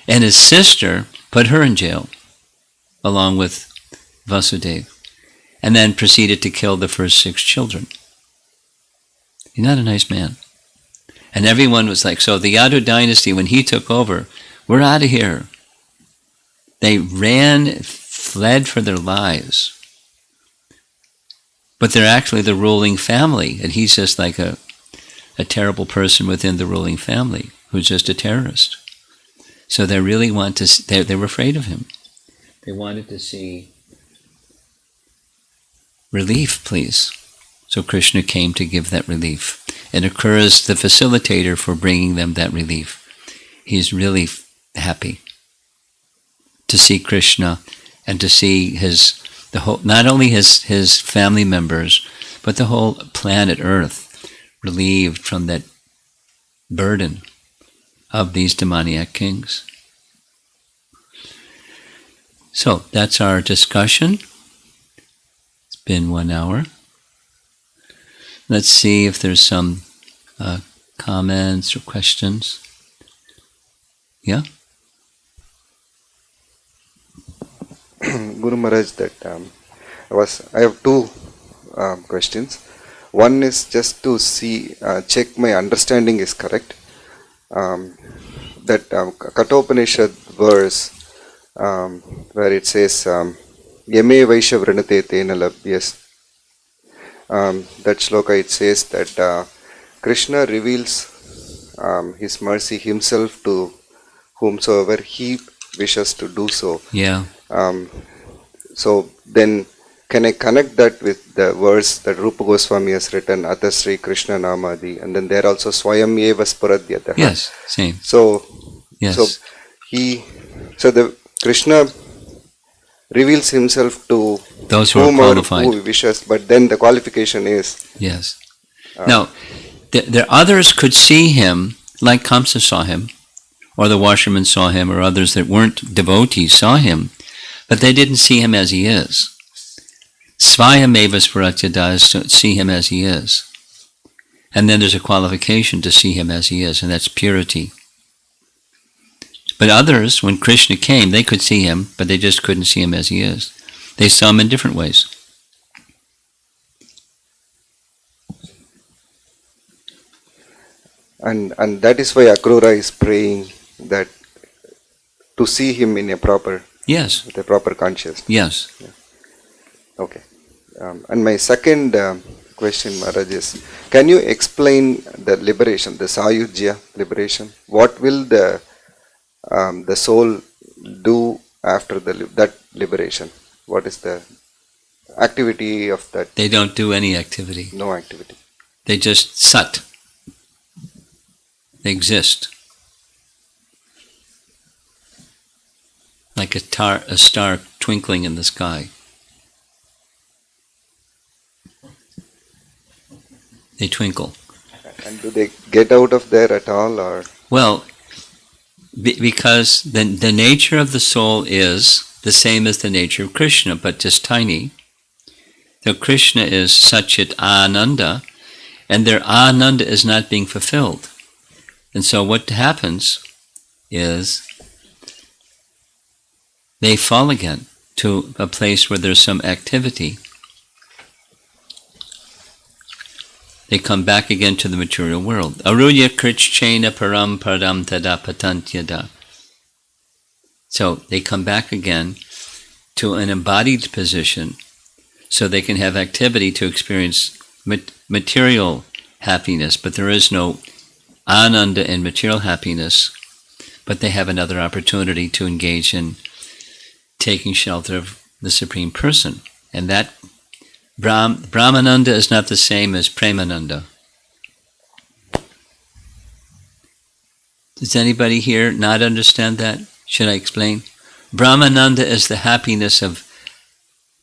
and his sister put her in jail, along with Vasudeva, and then proceeded to kill the first 6 children. He's not a nice man. And everyone was like, so the Yadu dynasty, when he took over, we're out of here. They fled for their lives. But they're actually the ruling family, and he's just like a terrible person within the ruling family who's just a terrorist. So they really want to, they were afraid of him. They wanted to see relief, please. So Krishna came to give that relief. And Akrūra is the facilitator for bringing them that relief. He's really happy to see Krishna and to see not only his family members, but the whole planet Earth relieved from that burden of these demoniac kings. So that's our discussion. It's been 1 hour. Let's see if there's some comments or questions. Yeah? Guru Maharaj, I have two questions. One is just to check my understanding is correct. That Kathopanishad verse where it says Yame Vaishya Vṛndāvana Tena Labhyas. That shloka, it says that Krishna reveals his mercy himself to whomsoever he wishes to do so. Yeah. So then, can I connect that with the verse that Rupa Goswami has written, Atasri Krishna Namadi, and then there also Swayam Eva Sparadhyatah? Yes, same. So, yes. So the Krishna reveals himself to those who are qualified, who wishes, but then the qualification is... Yes. Now, there others could see him, like Kamsa saw him, or the washerman saw him, or others that weren't devotees saw him, but they didn't see him as he is. Svayameva Svaratyada is to see him as he is. And then there's a qualification to see him as he is, and that's purity. But others, when Krishna came, they could see him, but they just couldn't see him as he is. They saw him in different ways. And that is why Akrūra is praying that to see him in a proper... Yes. With a proper consciousness. Yes. Yeah. Okay. And my second question, Maharaj, is, can you explain the liberation, the Sayujya liberation? What will the soul do after that liberation? What is the activity of that? They don't do any activity. No activity. They just sat. They exist. Like a star twinkling in the sky. They twinkle. And do they get out of there at all, or? Well, because the nature of the soul is the same as the nature of Krishna, but just tiny. So Krishna is Satchit Ananda, and their Ananda is not being fulfilled. And so what happens is they fall again to a place where there's some activity. They come back again to the material world. Aruya krichchena param param tada patantyada. So they come back again to an embodied position so they can have activity to experience material happiness, but there is no ananda in material happiness, but they have another opportunity to engage in taking shelter of the Supreme Person. And that Brahmananda is not the same as Premananda. Does anybody here not understand that? Should I explain? Brahmananda is the happiness of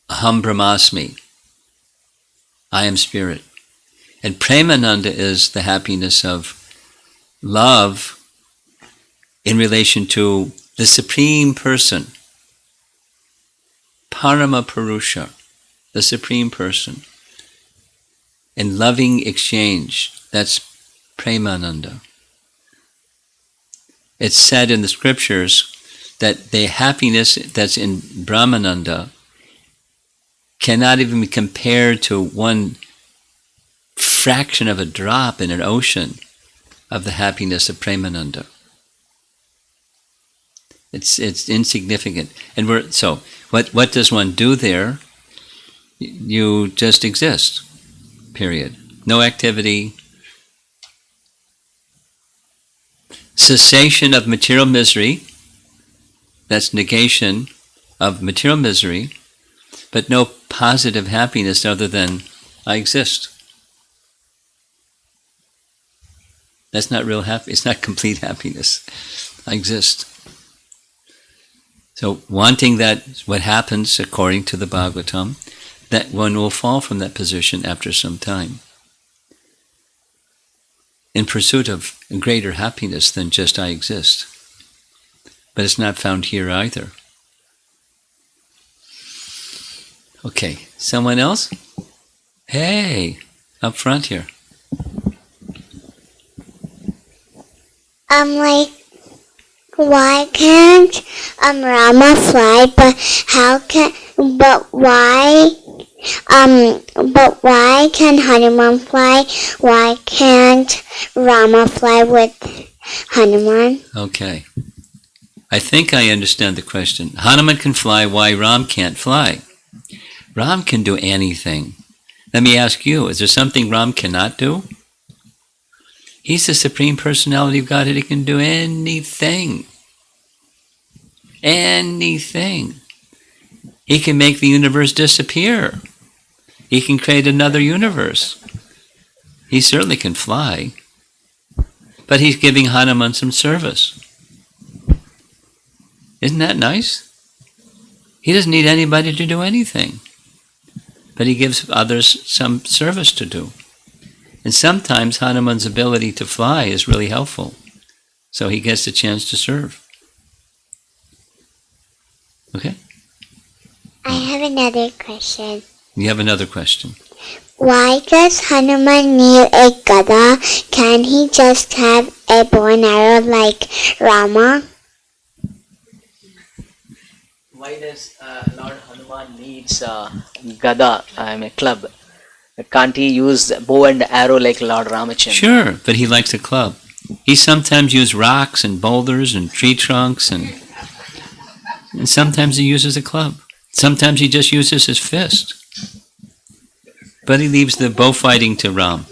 Aham Brahmasmi. I am spirit. And Premananda is the happiness of love in relation to the Supreme Person. Parama Purusha, the Supreme Person. In loving exchange, that's Premananda. It's said in the scriptures that the happiness that's in Brahmananda cannot even be compared to one fraction of a drop in an ocean of the happiness of Premananda. It's insignificant. And what does one do there? You just exist, period. No activity. Cessation of material misery That's negation of material misery, but no positive happiness other than I exist. That's not real happiness. It's not complete happiness. I exist. So wanting that, what happens according to the Bhagavatam, that one will fall from that position after some time in pursuit of greater happiness than just I exist. But it's not found here either. Okay, someone else? Hey, up front here. Like, why can't Rama fly? But why can Hanuman fly? Why can't Rama fly with Hanuman? Okay. I think I understand the question. Hanuman can fly, why Ram can't fly? Ram can do anything. Let me ask you, is there something Ram cannot do? He's the Supreme Personality of Godhead. He can do anything. Anything. He can make the universe disappear. He can create another universe. He certainly can fly. But he's giving Hanuman some service. Isn't that nice? He doesn't need anybody to do anything. But he gives others some service to do. And sometimes Hanuman's ability to fly is really helpful. So he gets the chance to serve. Okay? I have another question. You have another question. Why does Hanuman need a gada? Can he just have a bow and arrow like Rama? Why does Lord Hanuman needs gada, a club? Can't he use bow and arrow like Lord Ramachandra? Sure, but he likes a club. He sometimes uses rocks and boulders and tree trunks, and sometimes he uses a club. Sometimes he just uses his fist. But he leaves the bow fighting to Ram.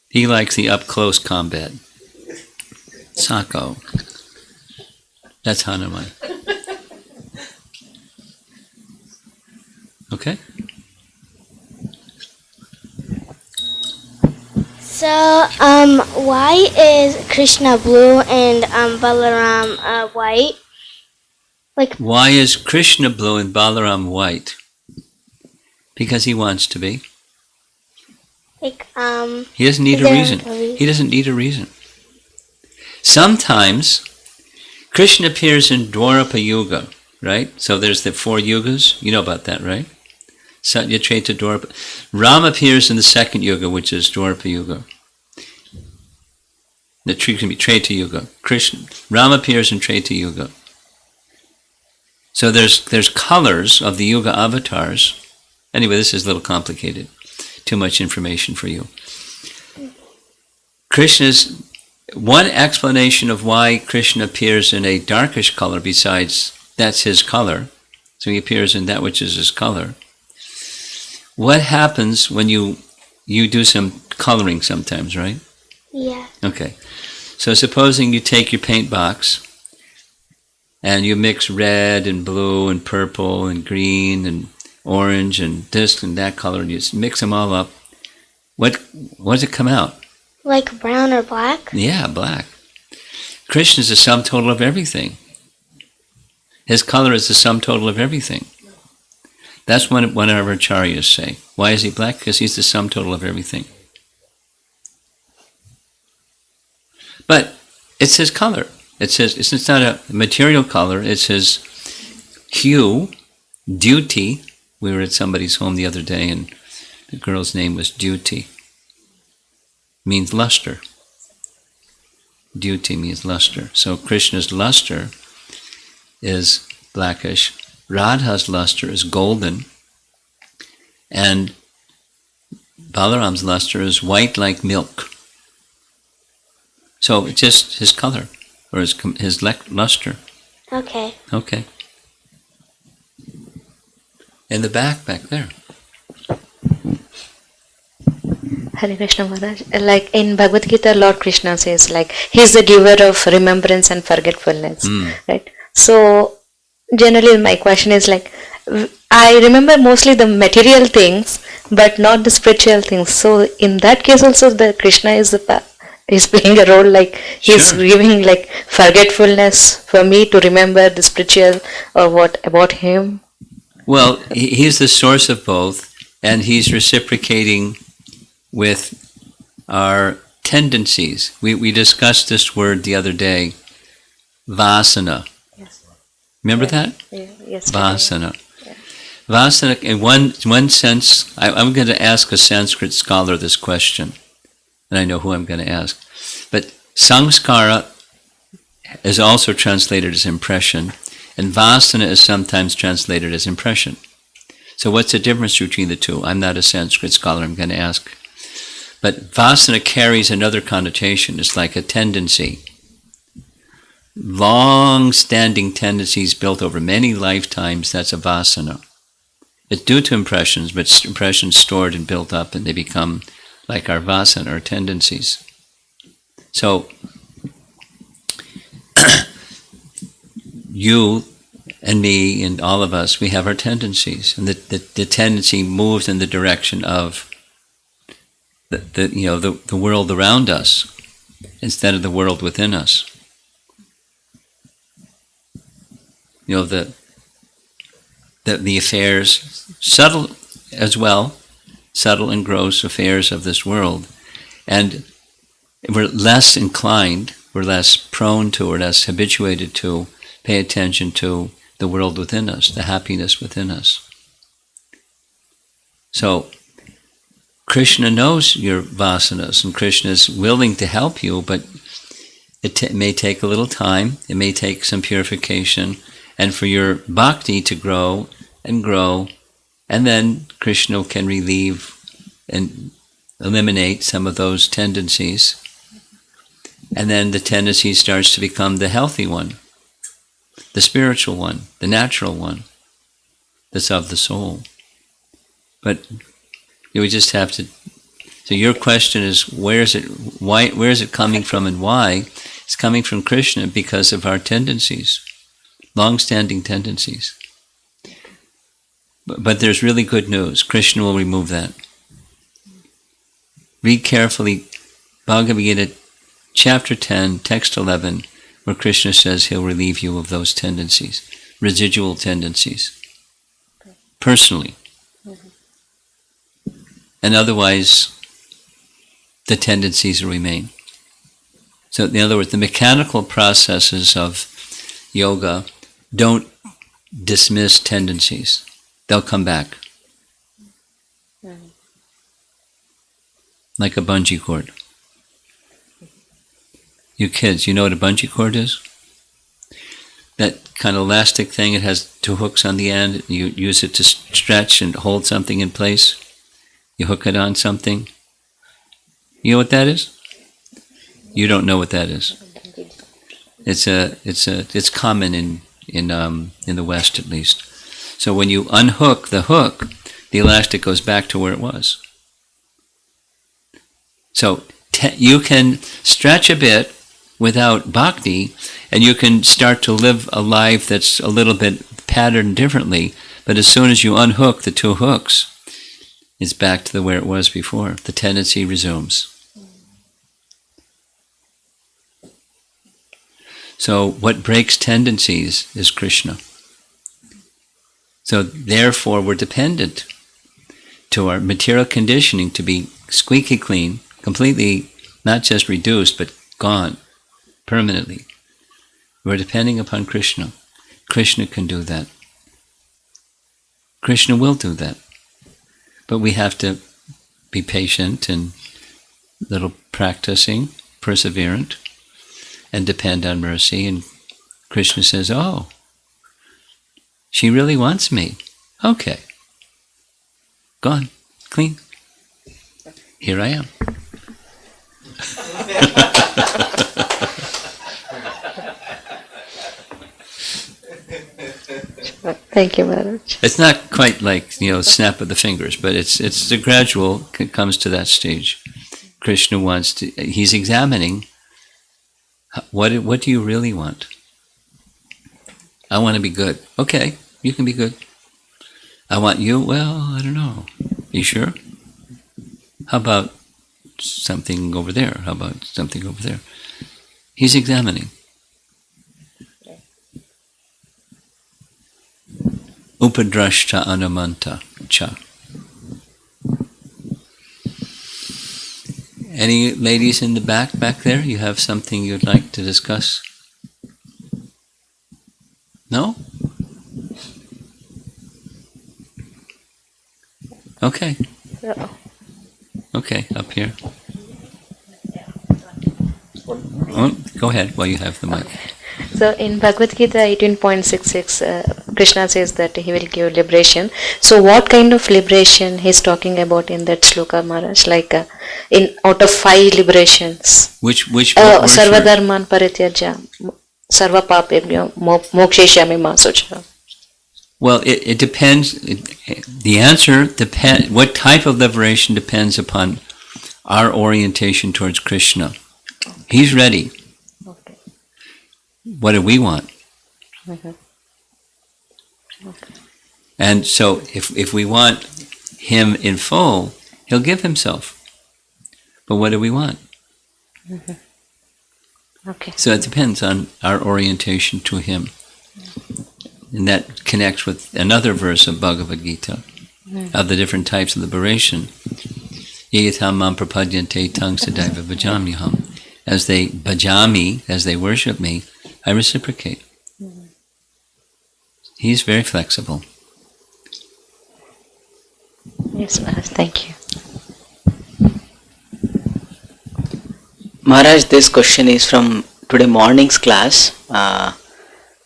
He likes the up-close combat. Sako. That's Hanuman. Okay? So, why is Krishna blue and Balaram white? Why is Krishna blue and Balaram white? Because he wants to be. He doesn't need a reason. He doesn't need a reason. Sometimes Krishna appears in Dwarapa Yuga, right? So there's the 4 yugas. You know about that, right? Satya, Treta, Dwarapa. Ram appears in the 2nd yuga, which is Dwarapa Yuga. The tree can be Treta Yuga. Ram appears in Treta Yuga. So there's colors of the Yuga avatars. Anyway, this is a little complicated. Too much information for you. Krishna's one explanation of why Krishna appears in a darkish color, besides that's his color, so he appears in that which is his color. What happens when you do some coloring sometimes, right? Yeah. Okay. So supposing you take your paint box and you mix red and blue and purple and green and orange and this and that color, and you just mix them all up. What does it come out? Like brown or black? Yeah, black. Krishna is the sum total of everything. His color is the sum total of everything. That's what one of our acharyas say. Why is he black? Because he's the sum total of everything. But it's his color. It's not a material color. It's his hue, duty. We were at somebody's home the other day, and the girl's name was Duty. Means luster. Duty means luster. So Krishna's luster is blackish. Radha's luster is golden. And Balaram's luster is white like milk. So it's just his color, or his luster. Okay. Okay. In the back there. Hare Krishna Maharaj. Like in Bhagavad Gita, Lord Krishna says, like, He's the giver of remembrance and forgetfulness. Right? So, generally my question is like, I remember mostly the material things, but not the spiritual things. So, in that case also, the Krishna is playing a role, like He's Sure. giving like forgetfulness for me to remember the spiritual or what about Him. Well, he's the source of both, and he's reciprocating with our tendencies. We discussed this word the other day, vasana. Yes. Remember that? Yes. Vasana. Vasana, in one sense, I'm going to ask a Sanskrit scholar this question, and I know who I'm going to ask. But samskara is also translated as impression, and vasana is sometimes translated as impression. So what's the difference between the two? I'm not a Sanskrit scholar, I'm going to ask. But vasana carries another connotation. It's like a tendency. Long-standing tendencies built over many lifetimes, that's a vasana. It's due to impressions, but impressions stored and built up, and they become like our vasana, or tendencies. So, you and me and all of us, we have our tendencies, and the tendency moves in the direction of the world around us instead of the world within us. You know, the affairs, subtle as well, subtle and gross affairs of this world, and we're less inclined, we're less prone to, or less habituated to pay attention to the world within us, the happiness within us. So, Krishna knows your vasanas, and Krishna is willing to help you, but it may take a little time, it may take some purification, and for your bhakti to grow, and then Krishna can relieve and eliminate some of those tendencies, and then the tendency starts to become the healthy one, the spiritual one, the natural one, that's of the soul. But we just have to. So your question is, where is it coming from, and why? It's coming from Krishna because of our tendencies, long-standing tendencies. But there's really good news. Krishna will remove that. Read carefully Bhagavad Gita, chapter 10, text 11, where Krishna says he'll relieve you of those tendencies, residual tendencies, personally. And otherwise, the tendencies will remain. So in other words, the mechanical processes of yoga don't dismiss tendencies. They'll come back. Like a bungee cord. You kids, you know what a bungee cord is? That kind of elastic thing, it has two hooks on the end. You use it to stretch and hold something in place. You hook it on something. You know what that is? You don't know what that is. It's common in the West, at least. So when you unhook the hook, the elastic goes back to where it was. So you can stretch a bit without bhakti, and you can start to live a life that's a little bit patterned differently, but as soon as you unhook the two hooks, it's back to where it was before. The tendency resumes. So what breaks tendencies is Krishna. So therefore we're dependent to our material conditioning to be squeaky clean, completely not just reduced, but gone permanently. We're depending upon Krishna. Krishna can do that. Krishna will do that. But we have to be patient and little practicing, perseverant, and depend on mercy. And Krishna says, oh, she really wants me. Okay. Gone. Clean. Here I am. Thank you, Maharaj. It's not quite like, snap of the fingers, but it's a gradual, it comes to that stage. Krishna wants to, he's examining, what do you really want? I want to be good. Okay, you can be good. I want you, well, I don't know. You sure? How about something over there? How about something over there? He's examining. Upadrashta anumanta cha. Any ladies in the back there? You have something you'd like to discuss? No? Okay. Okay, up here. Oh, go ahead while you have the mic. So in Bhagavad Gita 18.66, Krishna says that he will give liberation. So what kind of liberation he's talking about in that sloka, Maharaj? Like in out of 5 liberations. Which Sarva dharman parityaja, sarva papebhyo moksheshyami ma socha. Well, it depends. The answer depends. What type of liberation depends upon our orientation towards Krishna. He's ready. Okay. What do we want? Okay. And so, if we want him in full, he'll give himself. But what do we want? Okay. So it depends on our orientation to him. And that connects with another verse of Bhagavad Gita, of the different types of liberation. Yeyatham mam prapadyante tang sadaiva bhajamyaham. As they bhajami, as they worship me, I reciprocate. He's very flexible. Yes, Maharaj, thank you. Maharaj, this question is from today morning's class.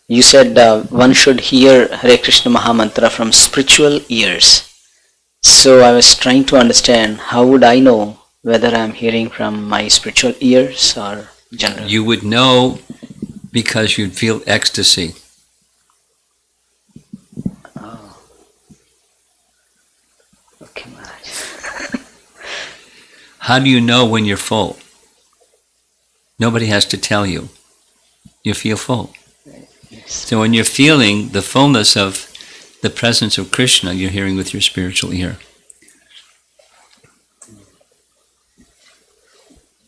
You said one should hear Hare Krishna Mahamantra from spiritual ears. So I was trying to understand, how would I know whether I am hearing from my spiritual ears or general? You would know because you'd feel ecstasy. Oh. Okay, Maharaj. How do you know when you're full? Nobody has to tell you. You feel full. Yes. So when you're feeling the fullness of the presence of Krishna, you're hearing with your spiritual ear.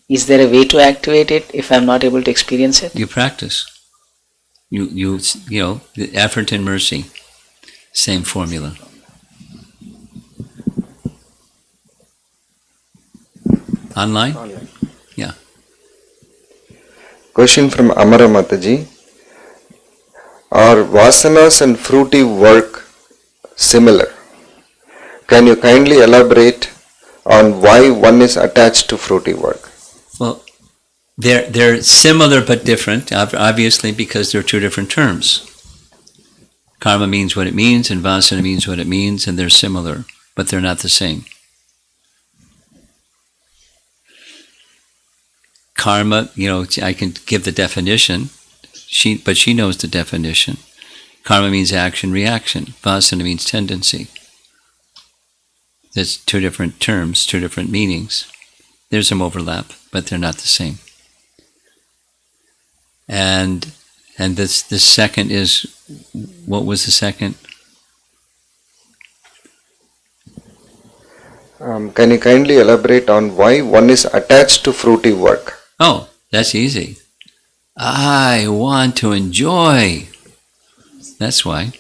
Is there a way to activate it if I'm not able to experience it? You practice. You know, the effort and mercy. Same formula. Online? Yeah. Question from Amara Mataji. Are vasanas and fruity work similar? Can you kindly elaborate on why one is attached to fruity work? Well, they're similar but different, obviously, because they're two different terms. Karma means what it means, and vasana means what it means, and they're similar, but they're not the same. Karma, you know, I can give the definition, but she knows the definition. Karma means action, reaction. Vasana means tendency. There's two different terms, two different meanings. There's some overlap, but they're not the same. And this second is, what was the second? Can you kindly elaborate on why one is attached to fruity work? Oh, that's easy. I want to enjoy. That's why.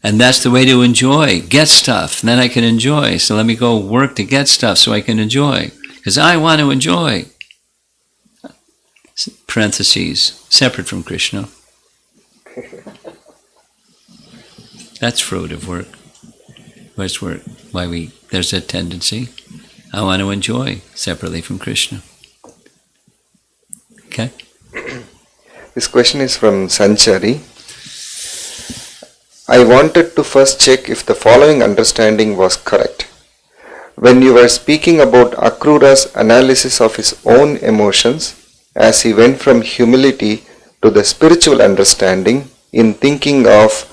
And that's the way to enjoy. Get stuff, and then I can enjoy. So let me go work to get stuff so I can enjoy. Because I want to enjoy. Parentheses, separate from Krishna. That's fruit of work. What's work? There's a tendency. I want to enjoy separately from Krishna. Okay? This question is from Sanchari. I wanted to first check if the following understanding was correct. When you were speaking about Akrūra's analysis of his own emotions, as he went from humility to the spiritual understanding, in thinking of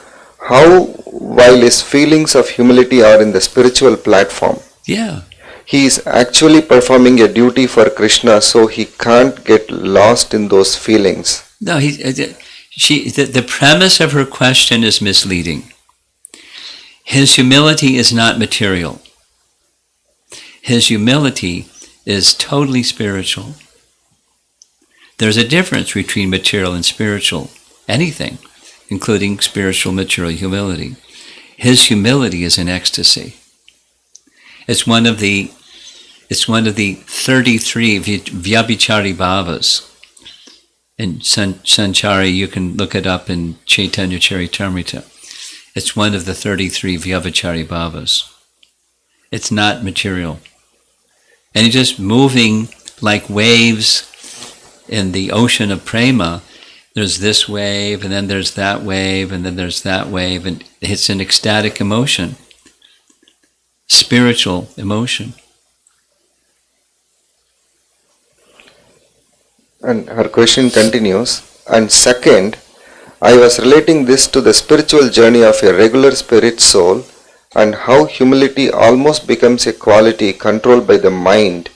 how, while his feelings of humility are in the spiritual platform, Yeah. he is actually performing a duty for Krishna, so he can't get lost in those feelings. No, the premise of her question is misleading. His humility is not material. His humility is totally spiritual. There's a difference between material and spiritual, anything, including spiritual material humility. His humility is in ecstasy. It's one of the 33 Vyabhichari Bhavas. In Sanchari, you can look it up in Chaitanya Charitamrita. It's one of the 33 Vyabhichari Bhavas. It's not material. And it's just moving like waves in the ocean of prema. There's this wave, and then there's that wave, and then there's that wave, and it's an ecstatic emotion. Spiritual emotion. And her question continues, and second, I was relating this to the spiritual journey of a regular spirit soul and how humility almost becomes a quality controlled by the mind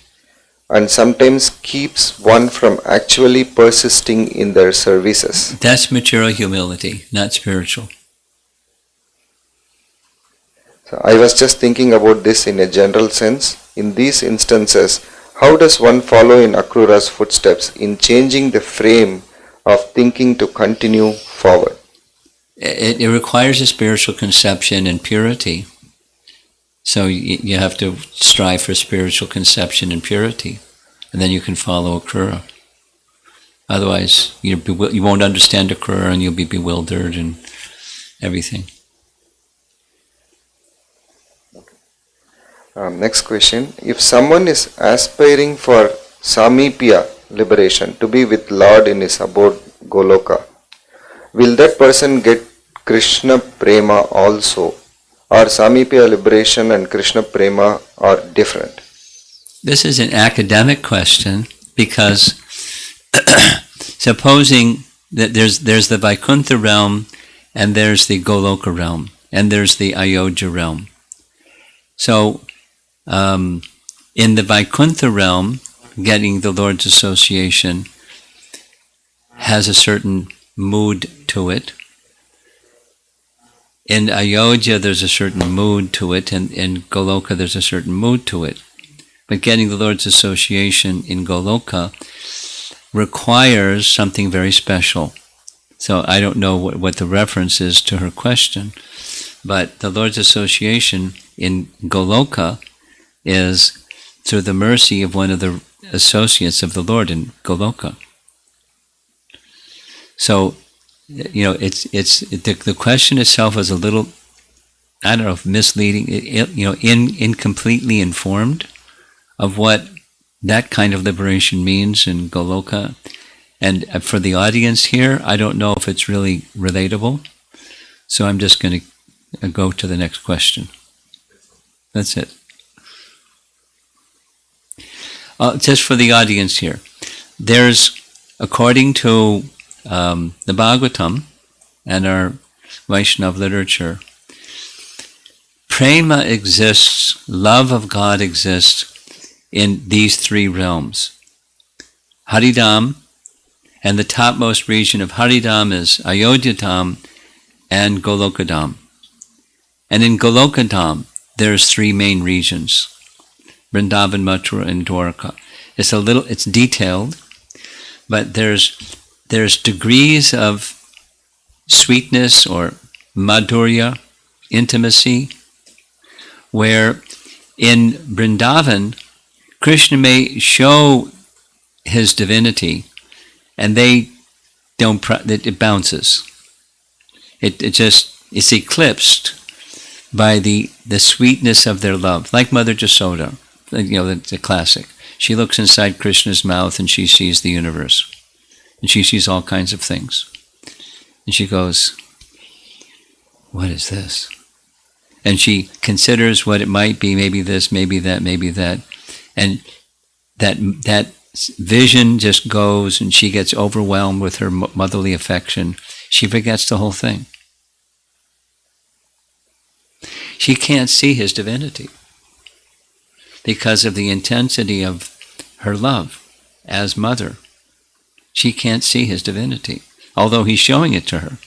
and sometimes keeps one from actually persisting in their services. That's material humility, not spiritual. So I was just thinking about this in a general sense. In these instances, how does one follow in Akrūra's footsteps in changing the frame of thinking to continue forward? It requires a spiritual conception and purity. So you have to strive for spiritual conception and purity, and then you can follow Akrūra. Otherwise, you won't understand Akrūra and you'll be bewildered and everything. Next question. If someone is aspiring for Samipya liberation, to be with Lord in his abode Goloka, will that person get Krishna Prema also? Or Samipya liberation and Krishna Prema are different? This is an academic question because supposing that there's the Vaikuntha realm and there's the Goloka realm and there's the Ayodhya realm. So in the Vaikuntha realm, getting the Lord's association has a certain mood to it. In Ayodhya, there's a certain mood to it, and in Goloka, there's a certain mood to it. But getting the Lord's association in Goloka requires something very special. So I don't know what the reference is to her question, but the Lord's association in Goloka is through the mercy of one of the associates of the Lord in Goloka. So, the question itself is a little, I don't know, misleading, incompletely informed of what that kind of liberation means in Goloka. And for the audience here, I don't know if it's really relatable. So I'm just going to go to the next question. That's it. Just for the audience here, there's, according to the Bhagavatam and our Vaishnava literature, prema exists, love of God exists in these three realms. Haridam, and the topmost region of Haridam is Ayodhyadam and Golokadam. And in Golokadam, there's three main regions: Vṛndāvana, Mathura, and Dwarka. It's detailed, but there's degrees of sweetness or madhurya, intimacy, where in Vṛndāvana, Krishna may show his divinity, and it bounces. It's eclipsed by the sweetness of their love, like Mother Jasoda, the classic. She looks inside Krishna's mouth and she sees the universe. And she sees all kinds of things. And she goes, what is this? And she considers what it might be, maybe this, maybe that, maybe that. And that vision just goes, and she gets overwhelmed with her motherly affection. She forgets the whole thing. She can't see his divinity. because of the intensity of her love as mother. She can't see his divinity, although he's showing it to her.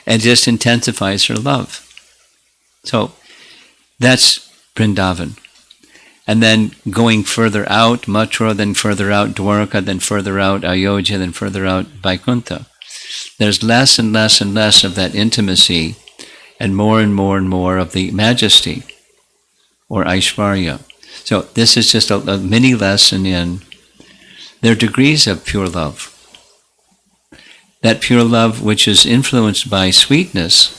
And just intensifies her love. So that's Vṛndāvana. And then going further out, Mathura, then further out, Dwarka, then further out, Ayodhya, then further out, Vaikuntha. There's less and less and less of that intimacy, and more and more and more of the majesty, or Aishvarya. So this is just a mini lesson in their degrees of pure love. That pure love which is influenced by sweetness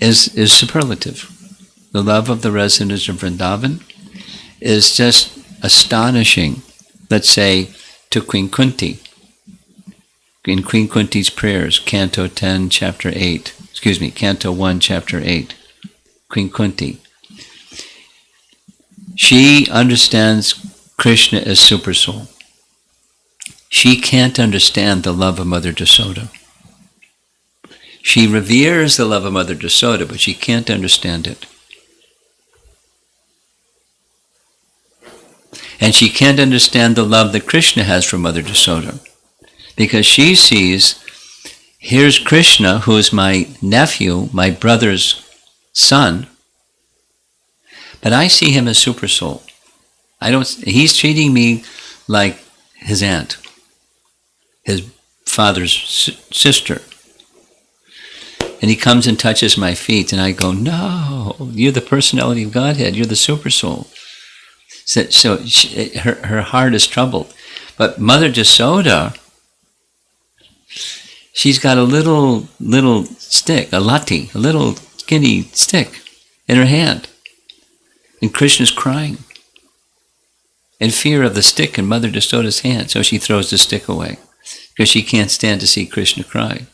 is superlative. The love of the residents of Vṛndāvana is just astonishing. Let's say to Queen Kunti, in Queen Kunti's prayers, Canto 10, Chapter 8, Canto 1, Chapter 8, Queen Kunti. She understands Krishna as Supersoul. She can't understand the love of Mother Yasoda. She reveres the love of Mother Yasoda, but she can't understand it. And she can't understand the love that Krishna has for Mother Yasoda, because she sees, here's Krishna, who is my nephew, my brother's son, but I see him as Supersoul. He's treating me like his aunt, his father's sister. And he comes and touches my feet, and I go, no, you're the personality of Godhead, you're the Supersoul. So her heart is troubled. But Mother Yasoda, she's got a little stick, a lati, a little skinny stick in her hand. And Krishna's crying in fear of the stick in Mother Yasoda's hand. So she throws the stick away because she can't stand to see Krishna cry.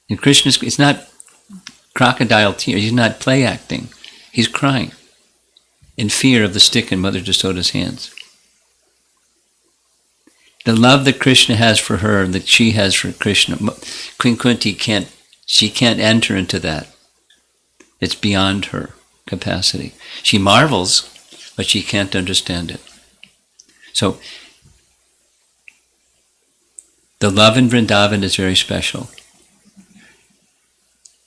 And Krishna's, it's not crocodile tears, he's not play acting. He's crying in fear of the stick in Mother Yasoda's hands. The love that Krishna has for her, that she has for Krishna, Queen Kunti can't enter into that. It's beyond her capacity. She marvels, but she can't understand it. So, the love in Vṛndāvana is very special.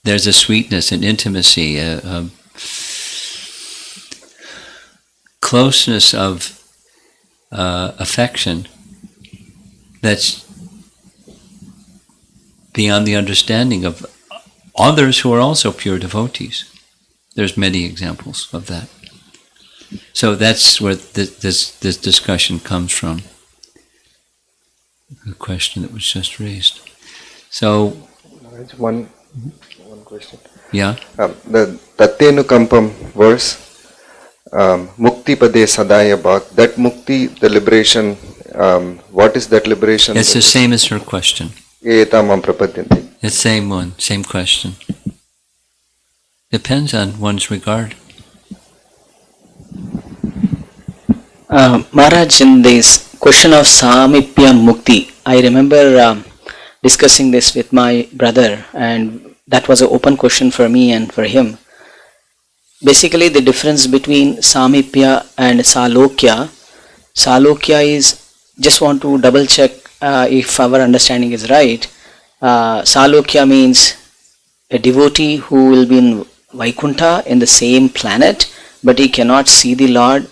There's a sweetness, an intimacy, a closeness of affection that's beyond the understanding of others who are also pure devotees. There's many examples of that. So that's where this discussion comes from, the question that was just raised. So, one question. Yeah? The Tattenukampam verse, Mukti Pade Sadaya Bhak, that Mukti, the liberation, what is that liberation? It's the same as her question. Etamam prapadyanti. It's the same one, same question. Depends on one's regard. Maharaj, in this question of Samipya Mukti, I remember discussing this with my brother, and that was an open question for me and for him. Basically, the difference between Samipya and Salokya is, just want to double check if our understanding is right. Salokya means a devotee who will be in Vaikuntha, in the same planet, but he cannot see the Lord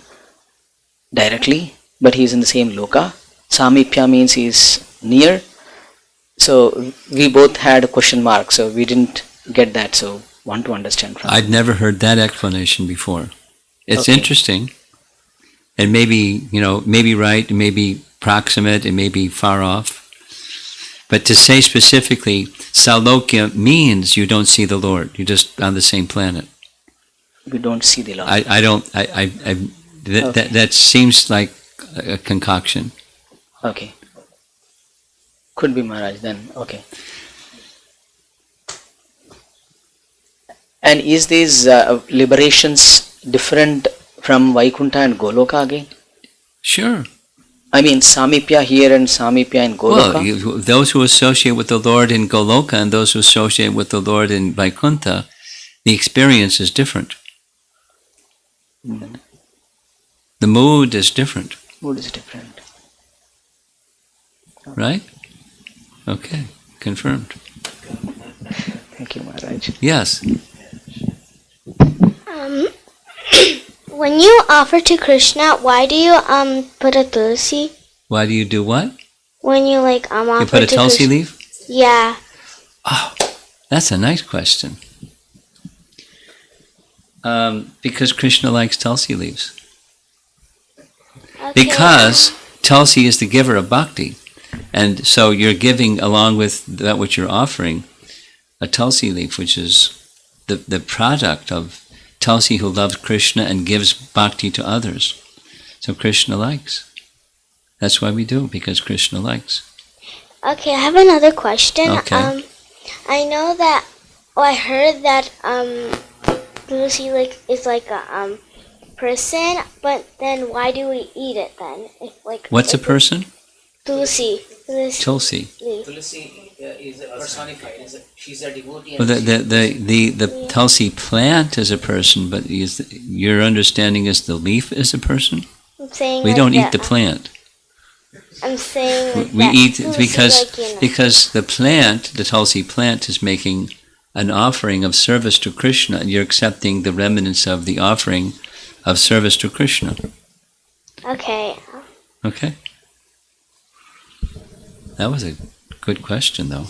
directly, but he is in the same loka. Samipya means he is near. So we both had a question mark, so we didn't get that, so want to understand from I'd never heard that explanation before. It's Okay. interesting. And maybe, maybe right, maybe proximate, it may be far off. But to say specifically, Salokya means you don't see the Lord. You're just on the same planet. we don't see the Lord. That seems like a concoction. Okay. Could be Maharaj then. Okay. And is these liberations different from Vaikuntha and Goloka again? Sure. I mean, Samipya here and Samipya in Goloka. Well, those who associate with the Lord in Goloka and those who associate with the Lord in Vaikuntha, the experience is different. The mood is different. Mood is different. Right? Okay, confirmed. Thank you, Maharaj. Yes. When you offer to Krishna, why do you put a tulsi? Why do you do what? When you like offer You put a to tulsi Krishna? leaf? Yeah. Oh, that's a nice question. Because Krishna likes tulsi leaves. Okay. Because tulsi is the giver of bhakti. And so you're giving, along with that which you're offering, a tulsi leaf, which is the product of tulsi who loves Krishna and gives bhakti to others. So Krishna likes. That's why we do, because Krishna likes. Okay, I have another question. Okay. I know that. Oh, I heard that tulsi is like a person, but then why do we eat it then? What's a person? Tulsi. Tulsi. leaf. Tulsi is personified. She's a devotee. Well, the tulsi plant is a person, but your understanding is the leaf is a person? I'm saying We like don't eat that. the plant. I'm saying like We that. eat Tulsi, because because the plant, the tulsi plant, is making an offering of service to Krishna, and you're accepting the remnants of the offering of service to Krishna. Okay. Okay? That was a good question, though.